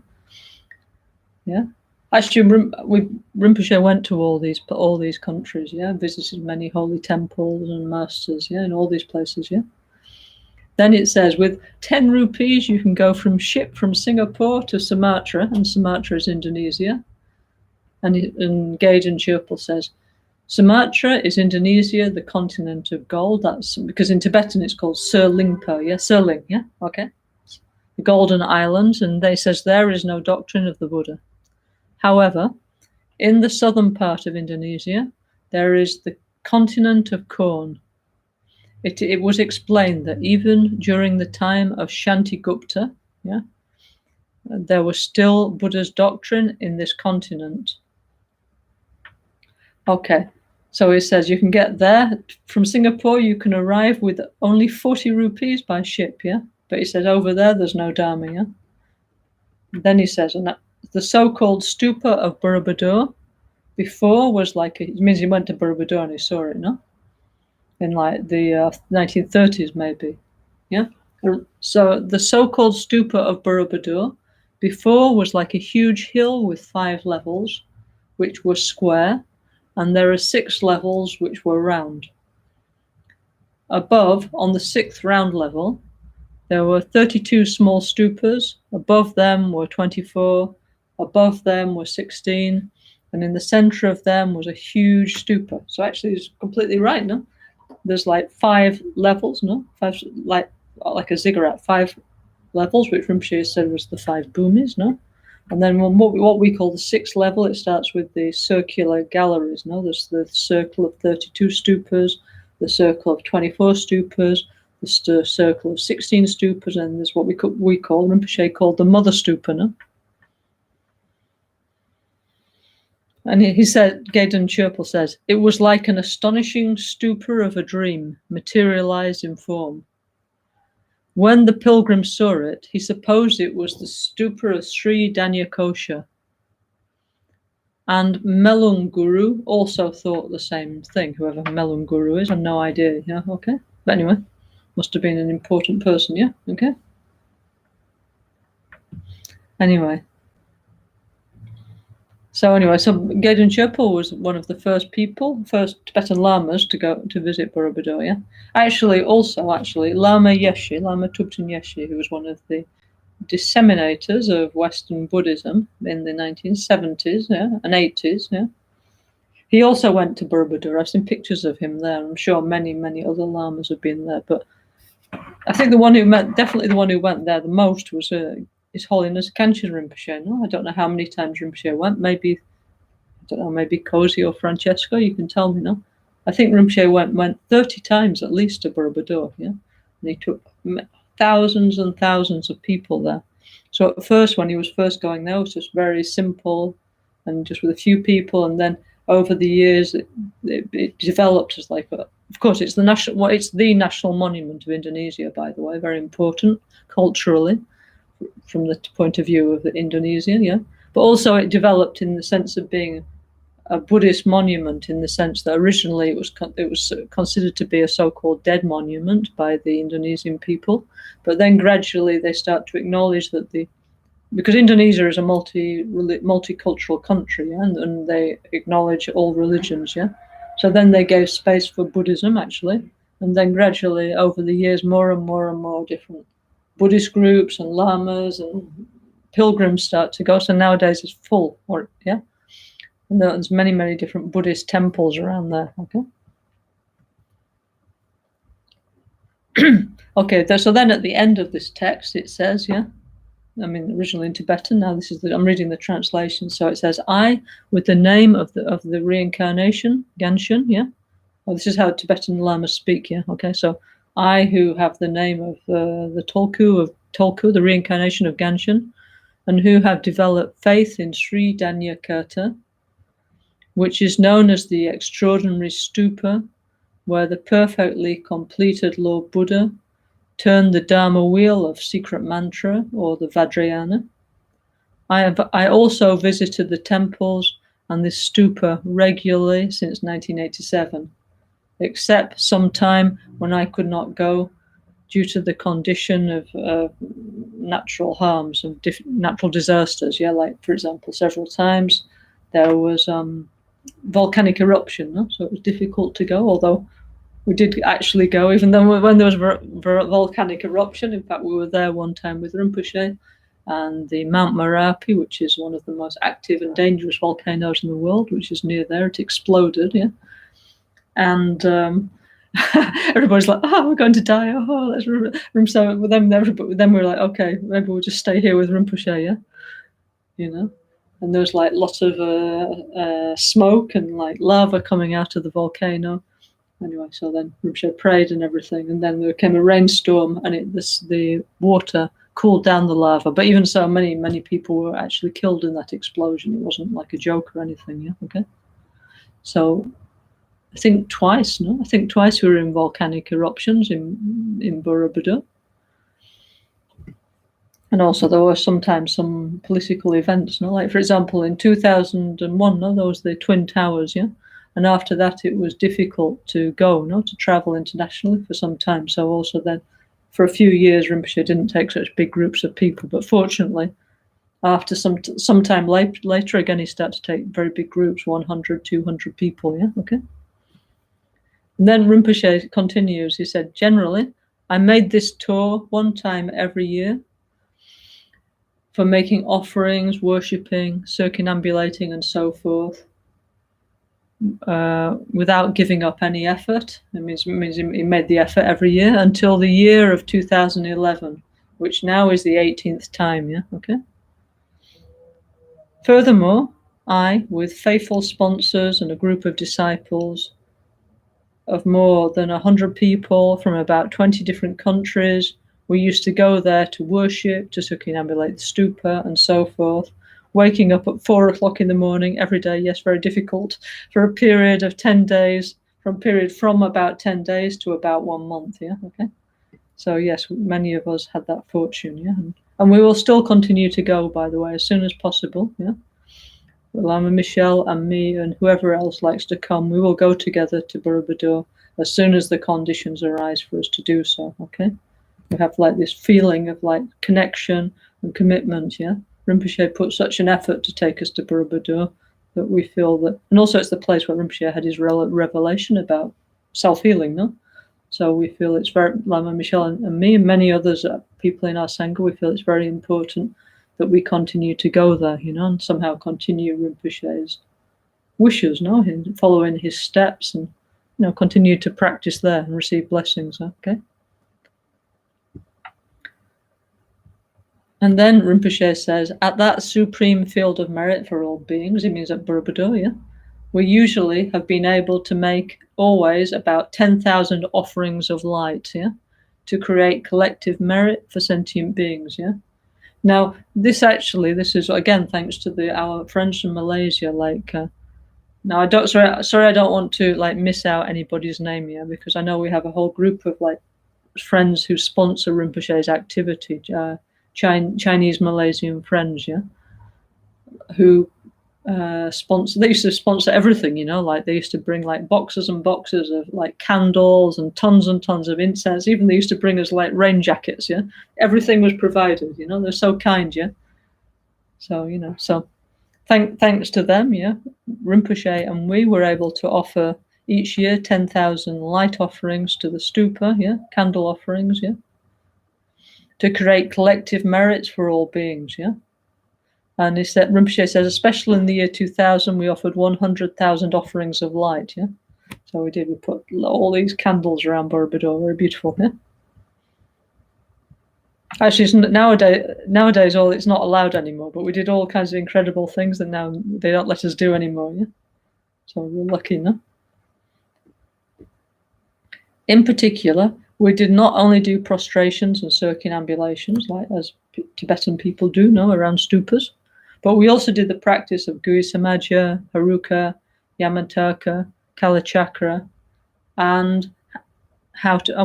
Yeah. Actually, Rinpoche went to all these countries, yeah. Visited many holy temples and masters, yeah, in all these places, yeah. Then it says, with 10 rupees, you can go from Singapore to Sumatra, and Sumatra is Indonesia. And Gaydon Chirpal says, Sumatra is Indonesia, the continent of gold. That's because in Tibetan it's called Serlingpo, yeah, Serling, yeah, okay. The Golden Islands, and they says there is no doctrine of the Buddha. However, in the southern part of Indonesia, there is the continent of corn. It was explained that even during the time of Shantigupta, yeah, there was still Buddha's doctrine in this continent. Okay, so it says you can get there from Singapore. You can arrive with only 40 rupees by ship, yeah. But he says over there's no Dharma, yeah. Then he says, and the so-called stupa of Borobudur before was like it means he went to Borobudur and he saw it, no? In like the 1930s, maybe, yeah. So the so-called stupa of Borobudur before was like a huge hill with 5 levels, which were square. And there are 6 levels which were round. Above, on the 6th round level, there were 32 small stupas. Above them were 24. Above them were 16. And in the center of them was a huge stupa. So actually it's completely right, no? There's like 5 levels, no? 5, like a ziggurat, 5 levels, which Rinpoche said was the 5 bhumis, no? And then what we call the 6th level, it starts with the circular galleries. No, there's the circle of 32 stupas, the circle of 24 stupas, the circle of 16 stupas, and there's what we call Rinpoche called the mother stupa. No? And he said, Gaydon Chirpal says, it was like an astonishing stupa of a dream, materialized in form. When the pilgrim saw it, he supposed it was the stupa of Sri Danyakosha. And Melung Guru also thought the same thing. Whoever Melung Guru is, I have no idea. Yeah, okay. But anyway, must have been an important person, yeah, okay. Anyway. So Gaydon Chirpal was one of the first Tibetan lamas to go to visit Borobudur, yeah. Actually, Lama Tubten Yeshe, who was one of the disseminators of Western Buddhism in the 1970s, and 80s. He also went to Borobudur. I've seen pictures of him there. I'm sure many, many other lamas have been there, but I think definitely the one who went there the most was His Holiness Khenchen Rinpoche. No, I don't know how many times Rinpoche went. Maybe, I don't know, maybe Cozy or Francesco. You can tell me, no? I think Rinpoche went 30 times at least to Borobudur, and he took thousands and thousands of people there. So at first, when he was first going there, it was just very simple and just with a few people, and then over the years, it developed as like of course, it's the national monument of Indonesia, by the way, very important culturally from the point of view of Indonesia, But also it developed in the sense of being a Buddhist monument, in the sense that originally it was considered to be a so-called dead monument by the Indonesian people, but then gradually they start to acknowledge that because Indonesia is a multicultural country, and they acknowledge all religions, So then they gave space for Buddhism, actually, and then gradually over the years, more and more and more different Buddhist groups and lamas and pilgrims start to go. So nowadays it's full, and there's many, many different Buddhist temples around there. Okay, so then at the end of this text it says, originally in Tibetan. Now I'm reading the translation. So it says, "I, with the name of the reincarnation, Ganshin." This is how Tibetan lamas speak. Okay. So I, who have the name of the Tolku, the reincarnation of Ganshin, and who have developed faith in Sri Danyakirta, which is known as the extraordinary stupa, where the perfectly completed Lord Buddha turned the Dharma wheel of secret mantra, or the Vajrayana. I also visited the temples and this stupa regularly since 1987, except sometime when I could not go due to the condition of natural harms and natural disasters. Like, for example, several times there was volcanic eruption, so it was difficult to go, although we did actually go, even though when there was volcanic eruption. In fact, we were there one time with Rinpoche, and the Mount Merapi, which is one of the most active and dangerous volcanoes in the world, which is near there, it exploded, and everybody's like, "Oh, we're going to die! Oh, let's Rinpoche." So with them, but then we were like, "Okay, maybe we'll just stay here with Rinpoche," And there was like lots of smoke and like lava coming out of the volcano. Anyway, so then Rinpoche prayed and everything, and then there came a rainstorm, and the water cooled down the lava. But even so, many people were actually killed in that explosion. It wasn't like a joke or anything. Okay. So I think twice we were in volcanic eruptions in Borobudur. And also there were sometimes some political events, like for example in 2001, there was the Twin Towers, and after that it was difficult to go, to travel internationally for some time. So also then for a few years Rinpoche didn't take such big groups of people, but fortunately after some time later again he started to take very big groups, 100, 200 people, okay. And then Rinpoche continues, he said, "Generally, I made this tour one time every year for making offerings, worshipping, circumambulating, and so forth, without giving up any effort." It means he made the effort every year until the year of 2011, which now is the 18th time, okay? "Furthermore, I, with faithful sponsors and a group of disciples of more than 100 people from about 20 different countries, we used to go there to worship, to circumambulate the stupa, and so forth, waking up at 4 o'clock in the morning every day." Yes, very difficult, for a period of 10 days, from about 10 days to about 1 month, okay. So yes, many of us had that fortune, and we will still continue to go, by the way, as soon as possible, Lama Michelle and me and whoever else likes to come, we will go together to Borobudur as soon as the conditions arise for us to do so, okay. We have like this feeling of like connection and commitment, Rinpoche put such an effort to take us to Borobudur that we feel that, and also it's the place where Rinpoche had his revelation about self-healing, So we feel it's very, Lama Michelle and me and many others, people in our Sangha, we feel it's very important that we continue to go there, and somehow continue Rinpoche's wishes, following his steps, and continue to practice there and receive blessings. Okay. And then Rinpoche says, at that supreme field of merit for all beings, it means at Borobudur, we usually have been able to make always about 10,000 offerings of light, to create collective merit for sentient beings, Now, this is again thanks to our friends from Malaysia. Now I don't sorry I don't want to miss out anybody's name here, because I know we have a whole group of friends who sponsor Rinpoche's activity, Chinese Malaysian friends, who they used to sponsor everything, they used to bring boxes and boxes of candles and tons of incense. Even they used to bring us rain jackets, everything was provided, they're so kind, so thanks to them, Rinpoche and we were able to offer each year 10,000 light offerings to the stupa, candle offerings, to create collective merits for all beings, And Rinpoche says, especially in the year 2000, we offered 100,000 offerings of light, So we put all these candles around Borobudur, very beautiful, Actually, nowadays, it's not allowed anymore, but we did all kinds of incredible things that now they don't let us do anymore, So we're lucky, In particular, we did not only do prostrations and circumambulations, as Tibetan people do, around stupas, but we also did the practice of Gui Samadja, Haruka, Yamataka, Kalachakra, and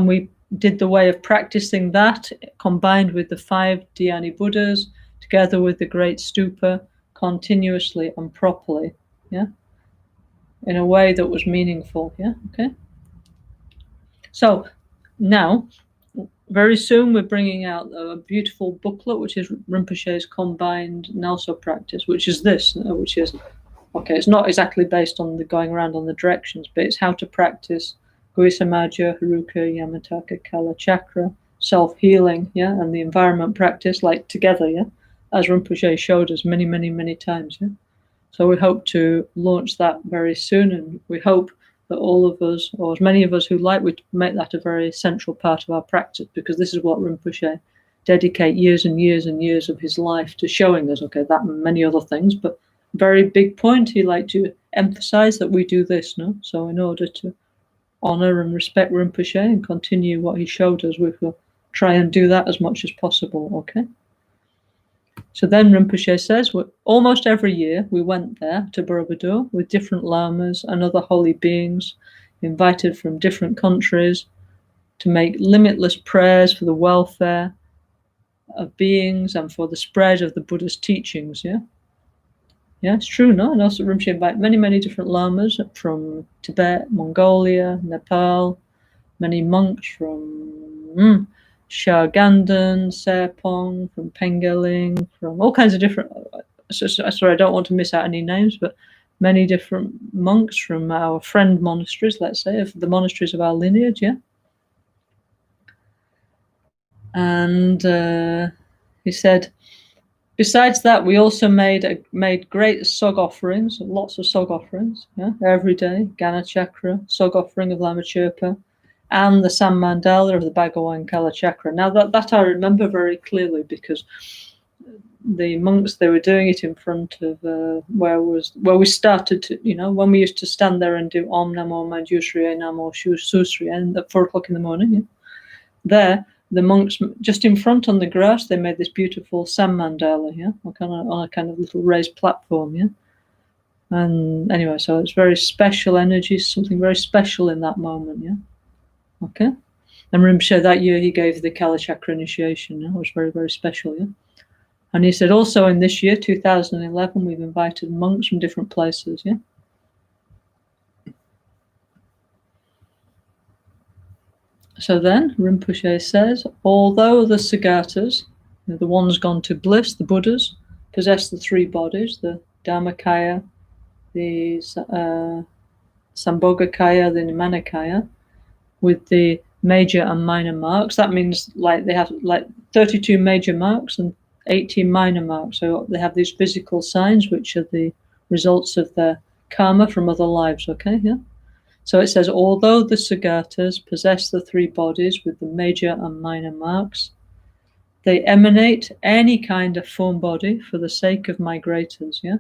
we did the way of practicing that combined with the 5 Dhyani Buddhas, together with the great stupa, continuously and properly, in a way that was meaningful, okay. So now, very soon we're bringing out a beautiful booklet, which is Rinpoche's combined NgalSo practice, which is okay, it's not exactly based on the going around on the directions, but it's how to practice Gui Samadja, Haruka, Yamataka, Kala Chakra, self-healing, and the environment practice, together, as Rinpoche showed us many, many, many times, So we hope to launch that very soon, and we hope that all of us, or as many of us who would make that a very central part of our practice, because this is what Rinpoche dedicate years and years and years of his life to showing us, okay, that and many other things, but very big point, he liked to emphasize that we do this, So in order to honor and respect Rinpoche and continue what he showed us, we will try and do that as much as possible, okay? So then Rinpoche says, almost every year we went there to Borobudur with different lamas and other holy beings invited from different countries to make limitless prayers for the welfare of beings and for the spread of the Buddha's teachings, Yeah, it's true, And also Rinpoche invited many, many different lamas from Tibet, Mongolia, Nepal, many monks from Shagandan, Serpong, from Pengaling, from all kinds of different, sorry, I don't want to miss out any names, but many different monks from our friend monasteries, let's say, of the monasteries of our lineage, And he said, besides that, we also made great sog offerings, lots of sog offerings, every day, Gana Chakra, sog offering of Lama Chirpa, and the Sam Mandala of the Bhagawan Kala Chakra. Now that I remember very clearly, because the monks, they were doing it in front of where we started to, when we used to stand there and do Om Namo Manjushriya Namo Susriya and at 4 o'clock in the morning. There, the monks just in front on the grass, they made this beautiful Sam Mandala, on a kind of little raised platform, And anyway, so it's very special energy, something very special in that moment, Okay. And Rinpoche that year he gave the Kala Chakra initiation, It was very, very special, And he said also in this year, 2011, we've invited monks from different places, So then Rinpoche says, although the Sagatas, the ones gone to bliss, the Buddhas, possess the 3 bodies, the Dharmakaya, the Sambhogakaya, the Nimanakaya, with the major and minor marks. That means like they have like 32 major marks and 18 minor marks. So they have these physical signs, which are the results of their karma from other lives. Okay, yeah. So it says, although the Sagatas possess the three bodies with the major and minor marks, they emanate any kind of form body for the sake of migrators. Yeah,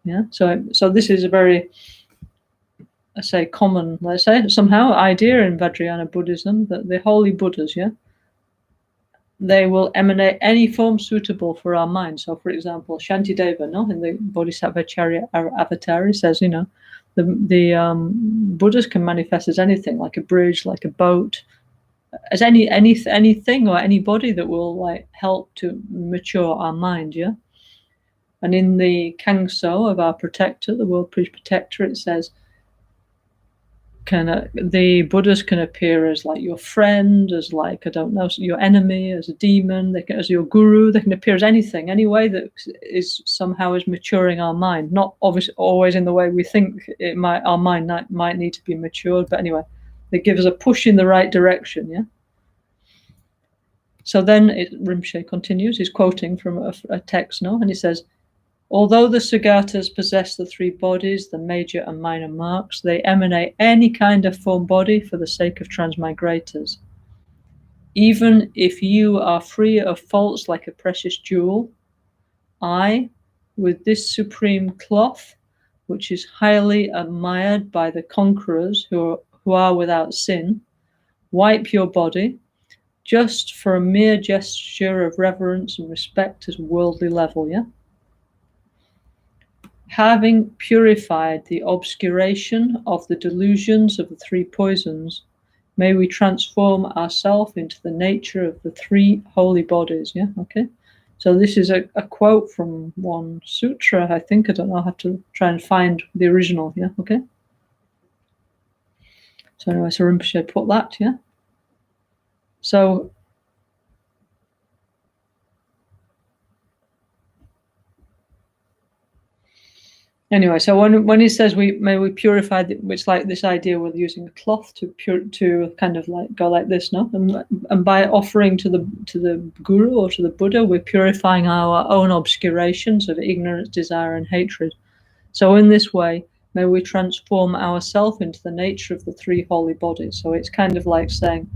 yeah. So this is a very, I say, common, let's say, somehow idea in Vajrayana Buddhism that the holy Buddhas, yeah, they will emanate any form suitable for our mind. So, for example, Shantideva, no, in the Bodhisattva Chariot avatar, he says, the Buddhas can manifest as anything, like a bridge, like a boat, as anything or anybody that will like help to mature our mind, yeah. And in the NgalSo of our protector, the world protector, it says, the Buddhas can appear as like your friend, as like, I don't know, your enemy, as a demon, as your guru. They can appear as anything, any way that is somehow is maturing our mind. Not obviously always in the way we think our mind might need to be matured, but anyway, they give us a push in the right direction, yeah. So then Rinpoche continues, he's quoting from a text, no? And he says, although the Sagatas possess the three bodies, the major and minor marks, they emanate any kind of form body for the sake of transmigrators. Even if you are free of faults like a precious jewel, I, with this supreme cloth, which is highly admired by the conquerors who are without sin, wipe your body, just for a mere gesture of reverence and respect at a worldly level, yeah? Having purified the obscuration of the delusions of the three poisons, may we transform ourselves into the nature of the three holy bodies, yeah? Okay. So this is a quote from one sutra, I think. I don't know, I have to try and find the original, yeah? Okay. So anyway, so Rinpoche put that, yeah? So anyway, so when he says may we purify, it's like this idea with using a cloth to kind of like go like this, no? And by offering to the guru or to the Buddha, we're purifying our own obscurations of ignorance, desire, and hatred. So in this way, may we transform ourselves into the nature of the three holy bodies. So it's kind of like saying,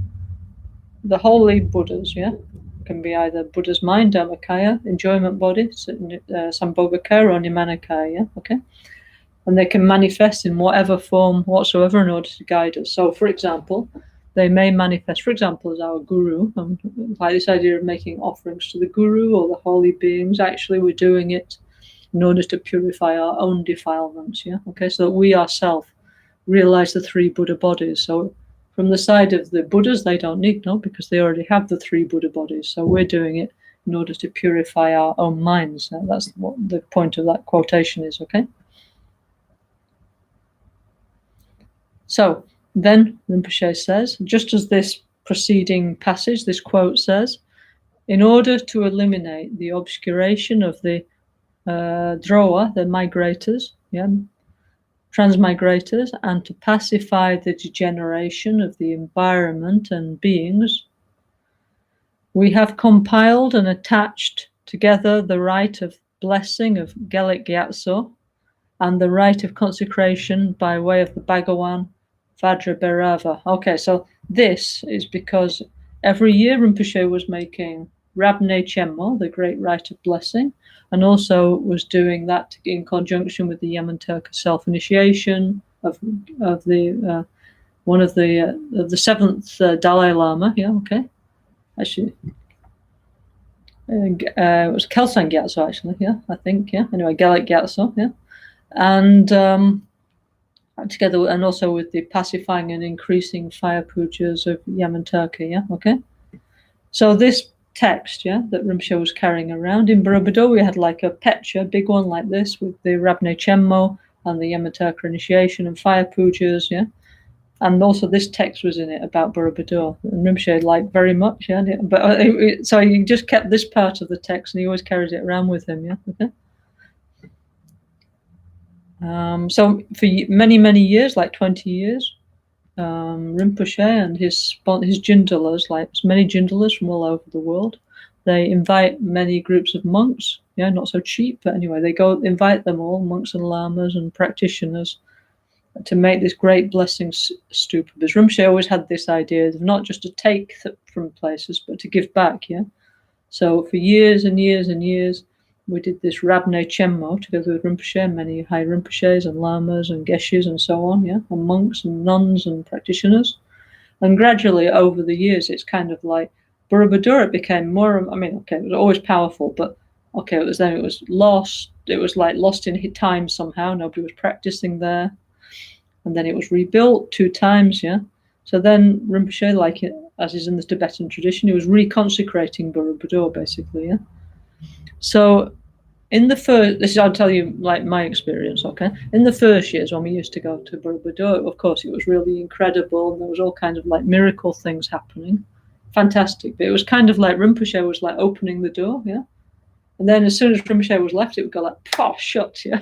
the holy Buddhas, yeah, can be either Buddha's mind, Dhammakaya, enjoyment body, Sambhogakaya, or Nimanakaya, yeah, okay? And they can manifest in whatever form whatsoever in order to guide us. So, for example, they may manifest, for example, as our guru, like this idea of making offerings to the guru or the holy beings. Actually, we're doing it in order to purify our own defilements, yeah, okay? So that we ourselves realize the three Buddha bodies. So from the side of the Buddhas, they don't need, no, because they already have the three Buddha bodies. So we're doing it in order to purify our own minds. That's what the point of that quotation is, okay? So then Rinpoche says, just as this preceding passage, this quote says, in order to eliminate the obscuration of the drowa, the migrators, yeah, transmigrators, and to pacify the degeneration of the environment and beings, we have compiled and attached together the rite of blessing of NgalSo and the rite of consecration by way of the Bhagawan Vajrabhairava. Okay, so this is because every year Rinpoche was making Rabne Chenmo, the great rite of blessing, and also was doing that in conjunction with the Yamanturka self-initiation of the one of the seventh Dalai Lama. Yeah, okay. Actually, it was Kelsang Gyatso, actually. Yeah, I think. Yeah. Anyway, Galak Gyatso. Yeah, and together, and also with the pacifying and increasing fire pujas of Yamanturka. Yeah, okay. So this text, yeah, that Rinpoche was carrying around in Borobudur, we had like a pecha, big one like this, with the Rabne Chenmo and the Yamanturka initiation and fire pujas, yeah. And also this text was in it about Borobudur, and Rinpoche liked very much, yeah. But so he just kept this part of the text, and he always carried it around with him, yeah. Okay. So for many years, like 20 years, Rinpoche and his jindalas, like many jindalas from all over the world. They invite many groups of monks, yeah, not so cheap, but anyway, they go invite them all, monks and lamas and practitioners, to make this great blessing stupa. Because Rinpoche always had this idea of not just to take from places, but to give back, yeah. So for years and years and years, we did this Rabne Chenmo together with Rinpoche, many high Rinpoches and lamas and geshes and so on, yeah, and monks and nuns and practitioners. And gradually over the years, it's kind of like Borobudur became more, I mean, okay, it was always powerful, but okay, it was lost. It was like lost in time somehow. Nobody was practicing there. And then it was rebuilt 2 times, yeah. So then Rinpoche, like it, as is in the Tibetan tradition, he was reconsecrating Borobudur, basically, yeah. So in the first, this is, I'll tell you like my experience, okay? In the first years when we used to go to Borobudur, of course, it was really incredible. And there was all kinds of like miracle things happening. Fantastic. But it was kind of like Rinpoche was like opening the door, yeah? And then as soon as Rinpoche was left, it would go like, pop, shut, yeah?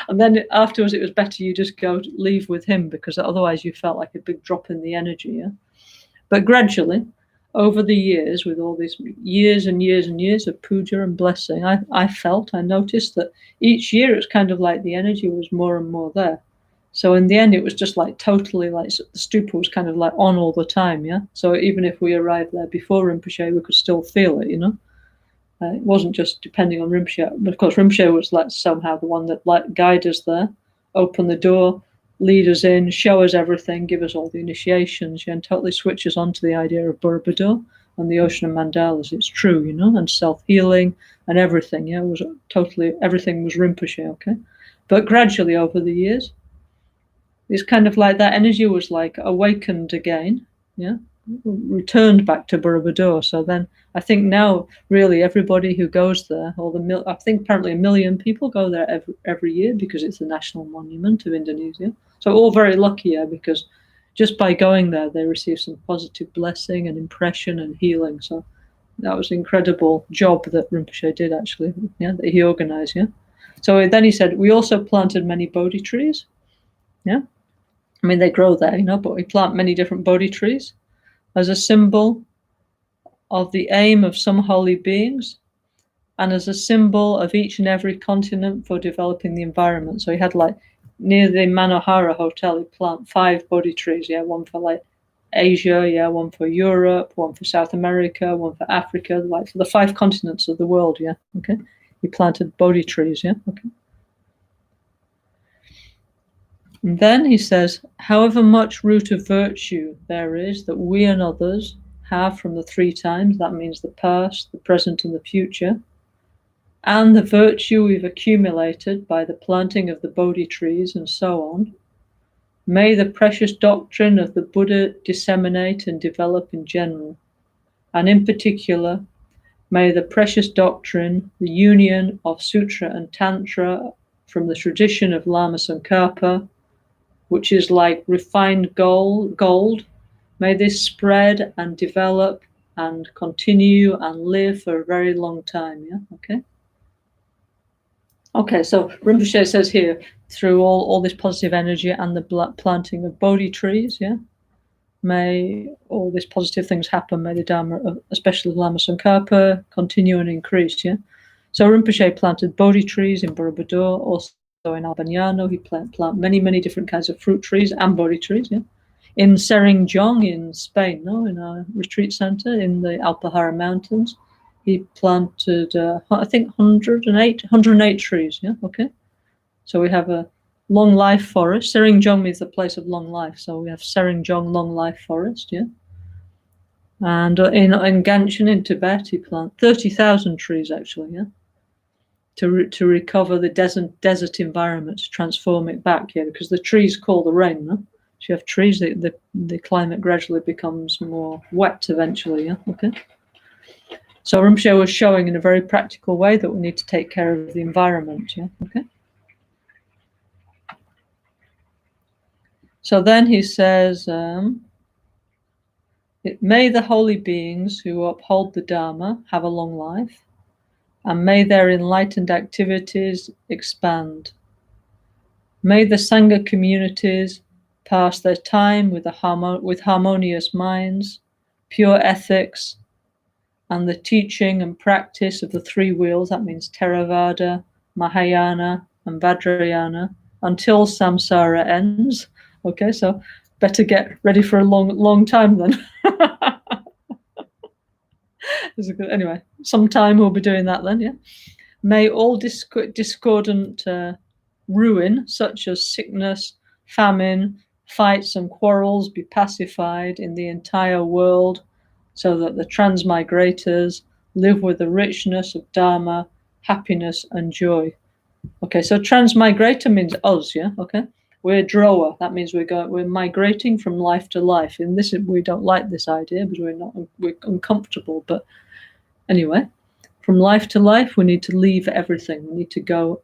And then afterwards, it was better you just leave with him, because otherwise you felt like a big drop in the energy, yeah? But gradually, over the years, with all these years and years and years of puja and blessing, I noticed that each year it's kind of like the energy was more and more there. So in the end, it was just like totally like the stupa was kind of like on all the time, yeah? So even if we arrived there before Rinpoche, we could still feel it, you know? It wasn't just depending on Rinpoche, but of course Rinpoche was like somehow the one that like guide us there, open the door, lead us in, show us everything, give us all the initiations, and totally switch us on to the idea of Borobudur and the ocean of mandalas. It's true, you know, and self-healing and everything. Yeah, it was totally, everything was Rinpoche, okay? But gradually over the years, it's kind of like that energy was like awakened again, yeah, returned back to Borobudur. So then I think now really everybody who goes there, I think apparently 1 million people go there every year, because it's the national monument of Indonesia. So all very lucky, yeah, because just by going there, they receive some positive blessing and impression and healing. So that was an incredible job that Rinpoche did, actually, yeah, that he organized, yeah. So then he said, we also planted many Bodhi trees, yeah. I mean, they grow there, you know, but we plant many different Bodhi trees as a symbol of the aim of some holy beings, and as a symbol of each and every continent for developing the environment. So he had like near the Manohara Hotel, he planted 5 Bodhi trees, yeah, one for like Asia, yeah, one for Europe, one for South America, one for Africa, like for the 5 continents of the world, yeah, okay. He planted Bodhi trees, yeah, okay. And then he says, however much root of virtue there is that we and others have from the 3 times, that means the past, the present, and the future, and the virtue we've accumulated by the planting of the Bodhi trees and so on, may the precious doctrine of the Buddha disseminate and develop in general, and in particular, may the precious doctrine, the union of Sutra and Tantra from the tradition of Lama Tsongkhapa, which is like refined gold, may this spread and develop and continue and live for a very long time, yeah, okay? Okay, so Rinpoche says here, through all this positive energy and the planting of Bodhi trees, yeah, may all these positive things happen, may the Dharma, especially Lama Tsongkhapa, continue and increase, yeah? So Rinpoche planted Bodhi trees in Borobudur, also in Albagnano. He planted many different kinds of fruit trees and Bodhi trees, yeah? In Serinjong in Spain, no, in a retreat center in the Alpahara Mountains, he planted, I think, 108 trees, yeah, okay? So we have a long life forest. Serinjong means the place of long life. So we have Serinjong long life forest, yeah. And in Ganshin in Tibet, he planted 30,000 trees, actually, yeah, to recover the desert environment, to transform it back, yeah, because the trees call the rain, no? So you have trees, the climate gradually becomes more wet eventually, yeah, okay? So Rinpoche was showing in a very practical way that we need to take care of the environment, yeah, okay? So then he says, may the holy beings who uphold the Dharma have a long life, and may their enlightened activities expand. May the Sangha communities pass their time with harmonious minds, pure ethics, and the teaching and practice of the three wheels, that means Theravada, Mahayana, and Vajrayana, until samsara ends. Okay, so better get ready for a long time then. Anyway, sometime we'll be doing that then, yeah. May all discordant ruin, such as sickness, famine, fights and quarrels, be pacified in the entire world, so that the transmigrators live with the richness of Dharma, happiness and joy. Okay, so transmigrator means us, yeah, okay? We're drower. That means we're migrating from life to life. And this, we don't like this idea because we're uncomfortable. But anyway, from life to life, we need to leave everything. We need to go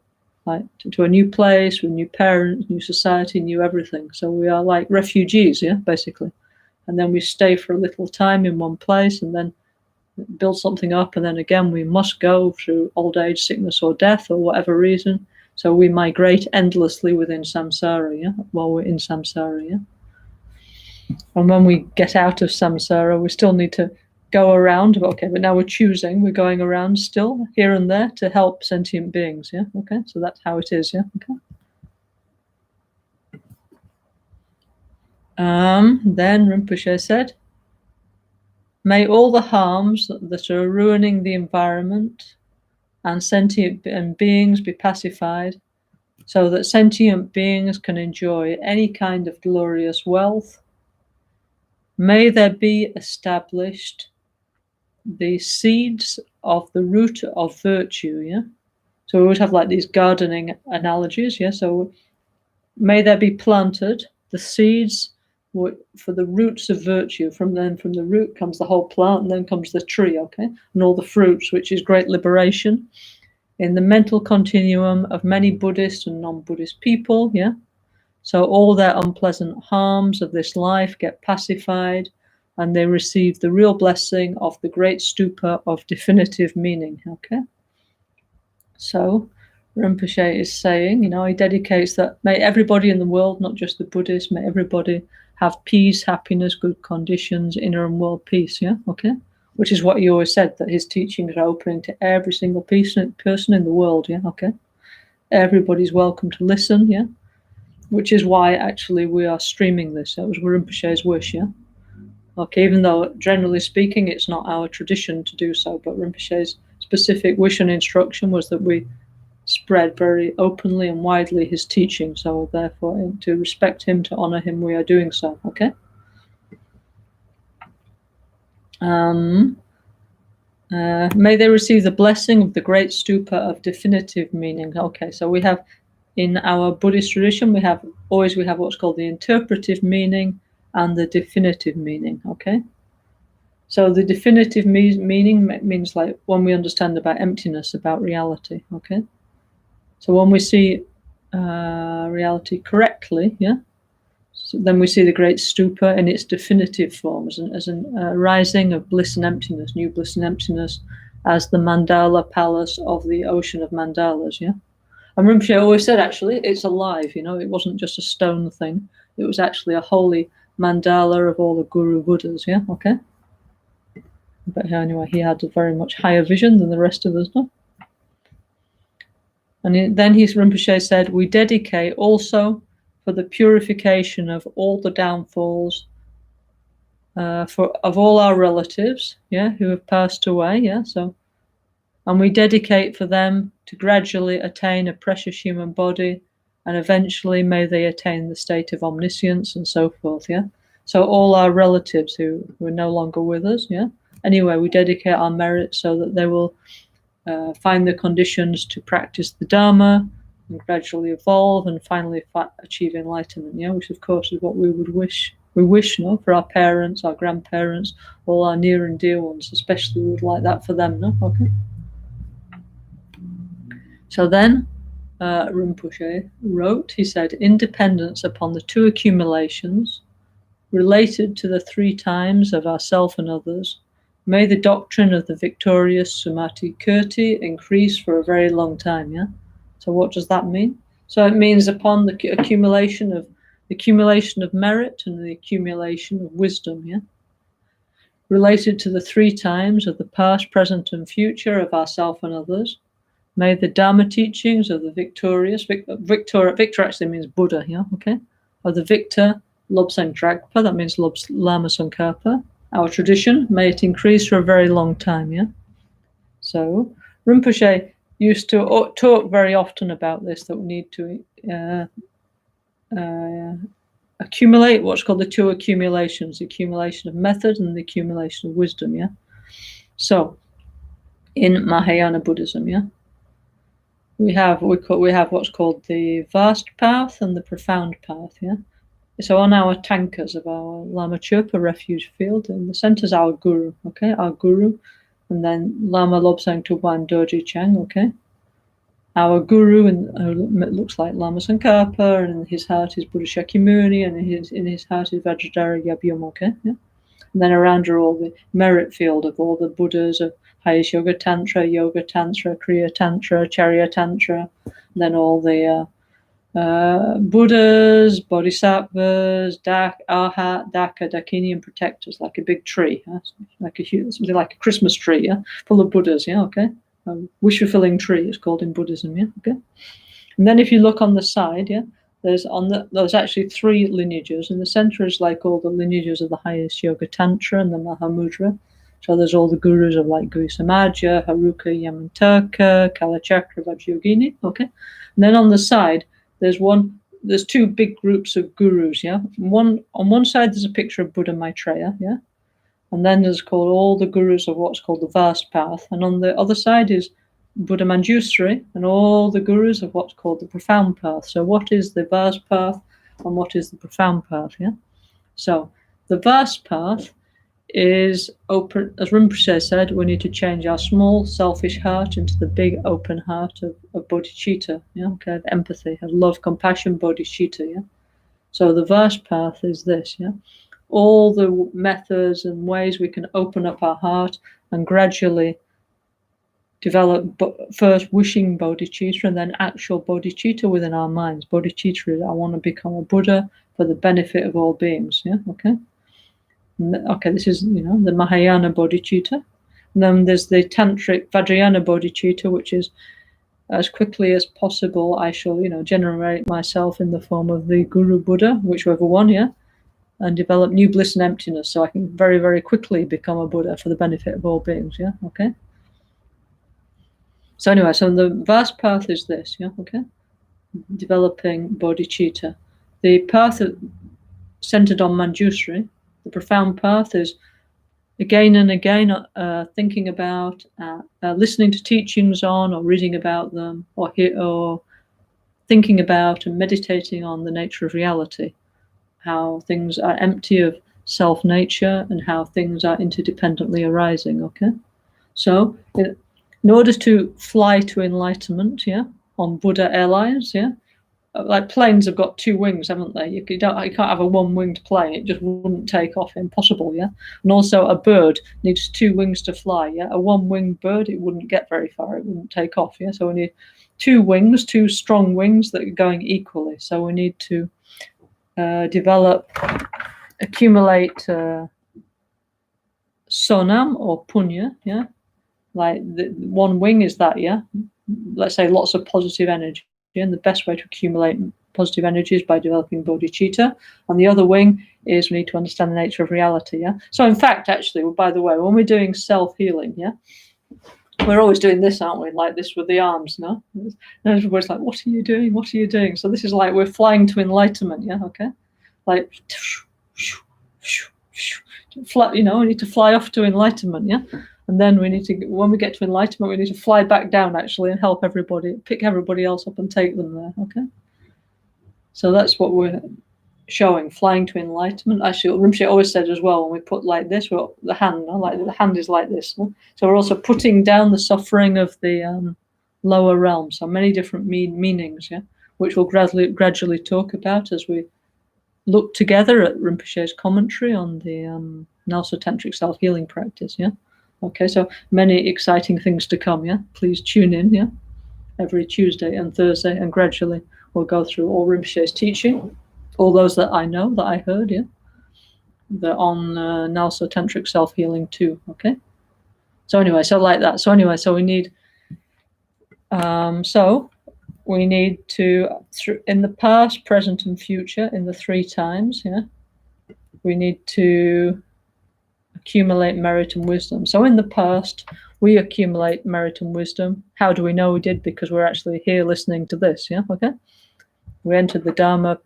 to a new place, with new parents, new society, new everything. So we are like refugees, yeah, basically. And then we stay for a little time in one place and then build something up. And then again, we must go through old age, sickness or death or whatever reason. So we migrate endlessly within samsara, yeah, while we're in samsara, yeah. And when we get out of samsara, we still need to go around. Okay, but now we're going around still here and there to help sentient beings, yeah. Okay, so that's how it is, yeah. Okay. Then Rinpoche said, may all the harms that are ruining the environment and sentient beings be pacified, so that sentient beings can enjoy any kind of glorious wealth. May there be established the seeds of the root of virtue, yeah? So we always have like these gardening analogies, yeah? So may there be planted the seeds for the roots of virtue. From the root comes the whole plant, and then comes the tree, okay? And all the fruits, which is great liberation in the mental continuum of many Buddhist and non-Buddhist people, yeah? So all their unpleasant harms of this life get pacified, and they receive the real blessing of the great stupa of definitive meaning, okay? So Rinpoche is saying, he dedicates that, may everybody in the world, not just the Buddhists, may everybody have peace, happiness, good conditions, inner and world peace, yeah, okay? Which is what he always said, that his teachings are opening to every single person in the world, yeah, okay? Everybody's welcome to listen, yeah? Which is why, actually, we are streaming this. That was Rinpoche's wish, yeah? Okay, even though, generally speaking, it's not our tradition to do so, but Rinpoche's specific wish and instruction was that we spread very openly and widely his teaching. So, therefore, to respect him, to honor him, we are doing so, okay? May they receive the blessing of the great stupa of definitive meaning. Okay, so we have, in our Buddhist tradition, we have what's called the interpretive meaning and the definitive meaning, okay? So the definitive meaning means like when we understand about emptiness, about reality, okay? So when we see reality correctly, yeah, so then we see the great stupa in its definitive form as a rising of bliss and emptiness, new bliss and emptiness, as the mandala palace of the ocean of mandalas, yeah? And Rinpoche always said, actually, it's alive, it wasn't just a stone thing. It was actually a holy mandala of all the Guru Buddhas, yeah, okay? But anyway, he had a very much higher vision than the rest of us, no? And then Rinpoche said, we dedicate also for the purification of all the downfalls of all our relatives, yeah, who have passed away, yeah, so, and we dedicate for them to gradually attain a precious human body, and eventually may they attain the state of omniscience and so forth, yeah. So all our relatives who are no longer with us, yeah. Anyway, we dedicate our merits so that they will find the conditions to practice the Dharma and gradually evolve and finally achieve enlightenment, yeah, which of course is what we would wish. We wish, for our parents, our grandparents, all our near and dear ones, especially we would like that for them, no? Okay. So then Rinpoche wrote, he said, independence upon the two accumulations related to the three times of ourself and others, may the doctrine of the victorious Sumati Kirti increase for a very long time, yeah? So what does that mean? So it means upon the accumulation of accumulation of merit and the accumulation of wisdom, yeah? Related to the 3 times of the past, present, and future of ourself and others. May the Dharma teachings of the victorious, victor actually means Buddha, yeah, okay? Of the victor, Lobsang Drakpa, that means Lama Tsongkhapa. Our tradition, may it increase for a very long time, yeah? So, Rinpoche used to talk very often about this, that we need to accumulate what's called the 2 accumulations, the accumulation of method and the accumulation of wisdom, yeah? So, in Mahayana Buddhism, yeah? We have what's called the vast path and the profound path, yeah? So on our tankers of our Lama Chöpa refuge field, in the center is our guru, okay? Our guru, and then Lama Lobsang Tuban Dorji Chang, okay? Our guru, and it looks like Lama Tsongkhapa, and in his heart is Buddha Shakyamuni, and in his heart is Vajradhara Yabgyom, okay? Yeah? And then around are all the merit field of all the Buddhas of highest Yoga Tantra, Kriya Tantra, Charya Tantra, and then all the Buddhas, Bodhisattvas, Arhat, Daka, Dakini, and protectors, like a big tree, yeah? Something like a Christmas tree, yeah? Full of Buddhas, yeah, okay? A wish-fulfilling tree, it's called in Buddhism, yeah, okay? And then if you look on the side, yeah, there's actually 3 lineages. In the center is like all the lineages of the highest Yoga Tantra and the Mahamudra. So there's all the gurus of like Guru Samaja, Haruka, Yamantaka, Kalachakra, Vajrayogini, okay? And then on the side, there's 2 big groups of gurus, yeah? On one side, there's a picture of Buddha Maitreya, yeah? And then there's called all the gurus of what's called the vast path. And on the other side is Buddha Manjusri and all the gurus of what's called the profound path. So what is the vast path and what is the profound path, yeah? So the vast path is open, as Rinpoche said, we need to change our small, selfish heart into the big, open heart of bodhicitta, yeah? Okay, empathy, love, compassion, bodhicitta, yeah? So the vast path is this, yeah? All the methods and ways we can open up our heart and gradually develop first wishing bodhicitta and then actual bodhicitta within our minds. Bodhicitta is, I want to become a Buddha for the benefit of all beings, yeah, okay? Okay, this is, the Mahayana bodhicitta. And then there's the Tantric Vajrayana bodhicitta, which is as quickly as possible, I shall, generate myself in the form of the Guru Buddha, whichever one, yeah, and develop new bliss and emptiness so I can very, very quickly become a Buddha for the benefit of all beings, yeah, okay? So anyway, so the vast path is this, yeah, okay? Developing bodhicitta. The path centered on Manjusri, the profound path is again and again thinking about, listening to teachings on, or reading about them, or thinking about and meditating on the nature of reality, how things are empty of self-nature and how things are interdependently arising, okay? So in order to fly to enlightenment, yeah, on Buddha Airlines, yeah, like planes have got 2 wings, haven't they? You can't have a 1-winged plane; it just wouldn't take off. Impossible, yeah. And also, a bird needs 2 wings to fly. Yeah, a 1-winged bird, it wouldn't get very far; it wouldn't take off. Yeah, so we need 2 wings, 2 strong wings that are going equally. So we need to accumulate sonam or punya. Yeah, like the 1 wing is that. Yeah, let's say lots of positive energy. And the best way to accumulate positive energy is by developing bodhicitta. On the other wing is we need to understand the nature of reality, yeah? So in fact, actually, by the way, when we're doing self-healing, yeah, we're always doing this, aren't we? Like this with the arms, no? And everybody's like, what are you doing? What are you doing? So this is like we're flying to enlightenment, yeah, okay? Like, we need to fly off to enlightenment, yeah? And then we need to, when we get to enlightenment, we need to fly back down actually and help everybody, pick everybody else up and take them there, okay? So that's what we're showing, flying to enlightenment. Actually, Rinpoche always said as well, when we put like this, the hand, like the hand is like this. So we're also putting down the suffering of the lower realm. So many different meanings, yeah, which we'll gradually talk about as we look together at Rinpoche's commentary on the NgalSo Tantric Self-Healing practice, yeah. Okay, so many exciting things to come, yeah? Please tune in, yeah? Every Tuesday and Thursday, and gradually we'll go through all Rinpoche's teaching All those that I know, that I heard, yeah. They're on NgalSo Tantric Self-Healing too, okay? So anyway, so like that. So anyway, so we need, we need to, in the past, present, and future, in the 3 times, yeah, we need to accumulate merit and wisdom. So in the past, we accumulate merit and wisdom. How do we know we did? Because we're actually here listening to this, yeah, okay? We entered the Dharma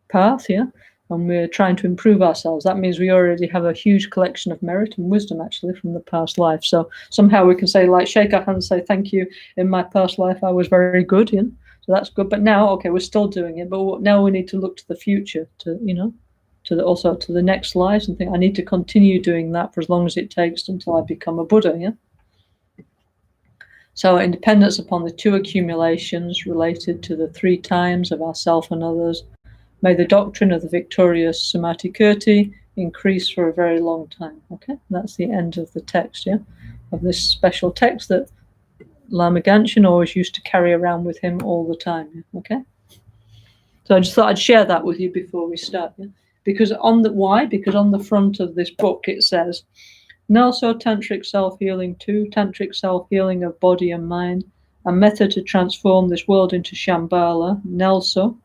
path, yeah, and we're trying to improve ourselves. That means we already have a huge collection of merit and wisdom, actually, from the past life. So somehow we can say, like, shake our hands and say, thank you, in my past life I was very good, yeah? So that's good. But now, okay, we're still doing it, but now we need to look to the future, to, you know, also to the next lives, and think, I need to continue doing that for as long as it takes until I become a Buddha, yeah? So independence upon the 2 accumulations related to the 3 times of ourself and others. May the doctrine of the victorious Samatikirti increase for a very long time. Okay, that's the end of the text, yeah, of this special text that Lama Ganshin always used to carry around with him all the time. Yeah? Okay, so I just thought I'd share that with you before we start. Yeah? Because because on the front of this book it says, NgalSo Tantric Self-Healing 2, Tantric Self-Healing of Body and Mind, a method to transform this world into Shambhala, NgalSo,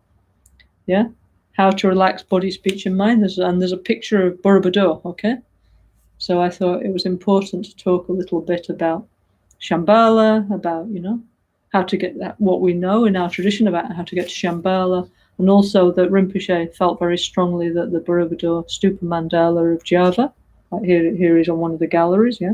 yeah, how to relax body, speech, and mind. There's a picture of Borobudur, okay? So I thought it was important to talk a little bit about Shambhala, about, you know, how to get that, what we know in our tradition about how to get to Shambhala, and also that Rinpoche felt very strongly that the Borobudur Stupa Mandala of Java, like here he's on one of the galleries, yeah,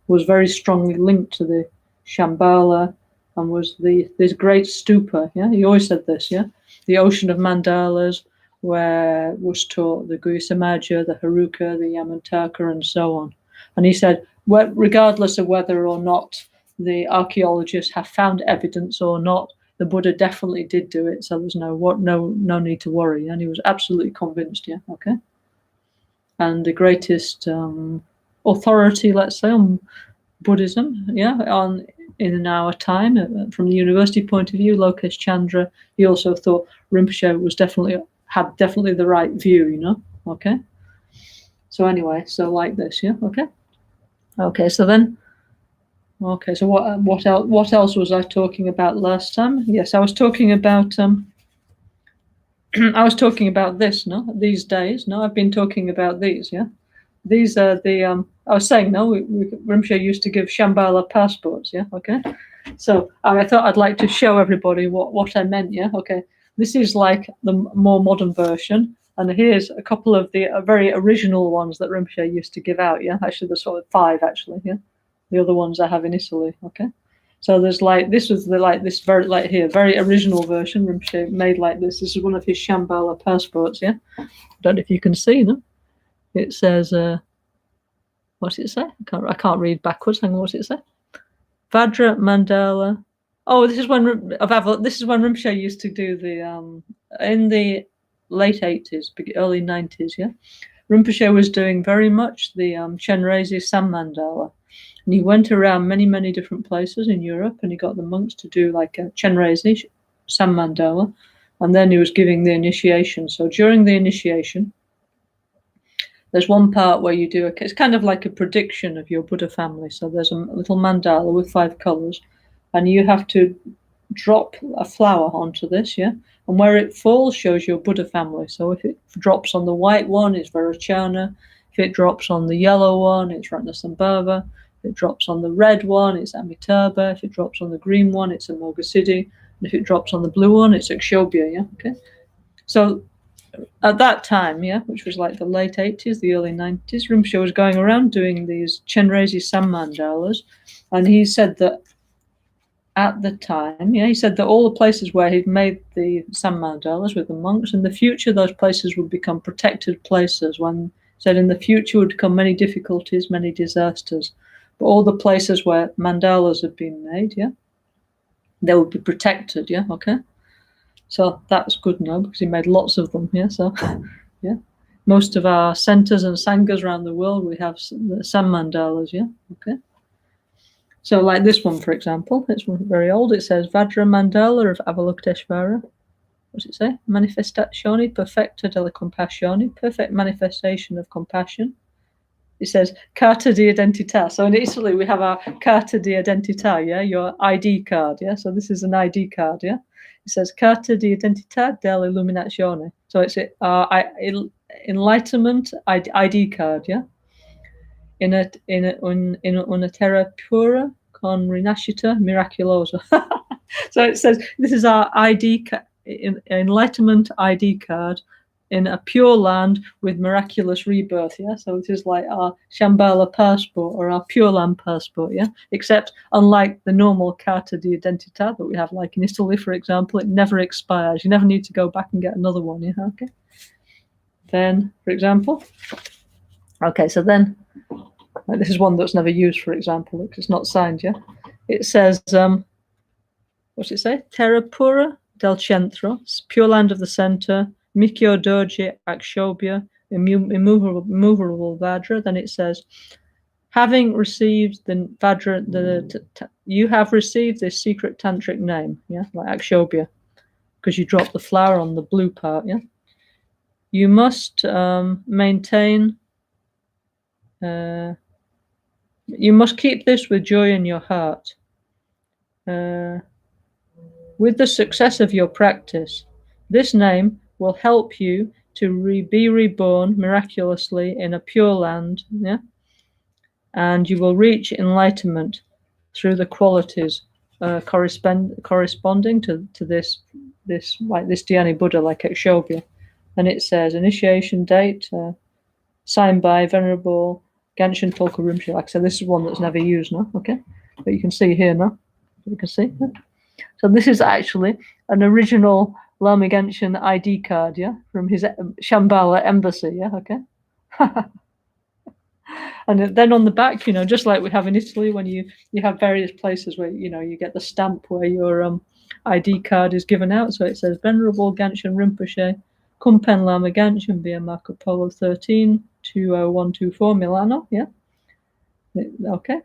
was very strongly linked to the Shambhala and was this great stupa, yeah? He always said this, yeah? The ocean of mandalas, where was taught the Guya Samaja, the Haruka, the Yamantaka, and so on. And he said, regardless of whether or not the archaeologists have found evidence or not, the Buddha definitely did do it, so there's no need to worry. And he was absolutely convinced, yeah, okay? And the greatest authority, let's say, on Buddhism, yeah, in our time, from the university point of view, Lokesh Chandra, he also thought Rinpoche had definitely the right view, you know, okay? So anyway, so like this, yeah, okay? Okay, so then, okay, so what else was I talking about last time? Yes, I was talking about, I was talking about this, no, these days, no, I've been talking about these, yeah? These are the, I was saying, no, Rinpoche used to give Shambhala passports, yeah, okay? So I thought I'd like to show everybody what I meant, yeah, okay? This is like the more modern version, and here's a couple of the very original ones that Rinpoche used to give out, yeah? Actually, there's sort of 5, actually, yeah? The other ones I have in Italy, okay? So there's like, this was this very original version Rinpoche made like this. This is one of his Shambhala passports, yeah? I don't know if you can see them. It says, what does it say? I can't read backwards. Hang on, what does it say? Vajra Mandala. Oh, this is when Rinpoche used to do the in the late 80s, early 90s. Yeah, Rinpoche was doing very much the Chenrezig Sam Mandala, and he went around many different places in Europe, and he got the monks to do like a Chenrezig Sam Mandala, and then he was giving the initiation. So during the initiation, there's one part where you do it's kind of like a prediction of your Buddha family. So there's a little mandala with 5 colors, and you have to drop a flower onto this, yeah? And where it falls shows your Buddha family. So if it drops on the white one, it's Vairocana. If it drops on the yellow one, it's Ratnasambhava. If it drops on the red one, it's Amitabha. If it drops on the green one, it's Amoghasiddhi. And if it drops on the blue one, it's Akshobhya, yeah? Okay. So at that time, yeah, which was like the late 80s, the early 90s, Rinpoche was going around doing these Chenrezig Sam Mandalas, and he said that at the time, yeah, he said that all the places where he'd made the Sam Mandalas with the monks, in the future those places would become protected places. When said in the future would come many difficulties, many disasters, but all the places where mandalas had been made, yeah, they would be protected, yeah, okay. So that's good now because he made lots of them. Yeah, so yeah, most of our centers and sanghas around the world, we have the Sam Mandalas. Yeah, okay. So like this one, for example, it's very old. It says Vajra Mandala of Avalokiteshvara, what's it say? Manifestazione perfetta della compassione, perfect manifestation of compassion. It says carta di identità. So in Italy we have our carta di identità, yeah, your ID card, yeah. So this is an ID card, yeah. It says carta di identità dell'illuminazione. So it's enlightenment ID card, yeah. In una terra pura con rinascita miraculosa. So it says this is our ID, enlightenment ID card in a pure land with miraculous rebirth, yeah? So this is like our Shambhala passport or our Pure Land passport, yeah? Except unlike the normal Carta di Identità that we have, like in Italy, for example, it never expires. You never need to go back and get another one, yeah? Okay. Then, for example, okay, so then, this is one that's never used, for example, because it's not signed, yeah? It says, what's it say? Terra Pura del Centro, Pure Land of the Center, Mikyo Doji Akshobhya, immovable Vajra. Then it says, having received the Vajra, you have received this secret tantric name, yeah, like Akshobhya, because you dropped the flower on the blue part, yeah. You must maintain, you must keep this with joy in your heart. With the success of your practice, this name will help you to be reborn miraculously in a pure land, yeah? And you will reach enlightenment through the qualities corresponding to this like this Dhyani Buddha, like Akshobhya. And it says, initiation date, signed by Venerable Ganshin Tulku Rinpoche. Like I said, this is one that's never used now, okay? But you can see here now. You can see. Yeah? So this is actually an original Lama Genshin ID card, yeah, from his Shambhala embassy, yeah, okay. And then on the back, you know, just like we have in Italy, when you have various places where, you know, you get the stamp where your ID card is given out. So it says Venerable Ganshin Rinpoche, Kumpen Lama Genshin via Marco Polo 13, 20124 Milano, yeah, okay.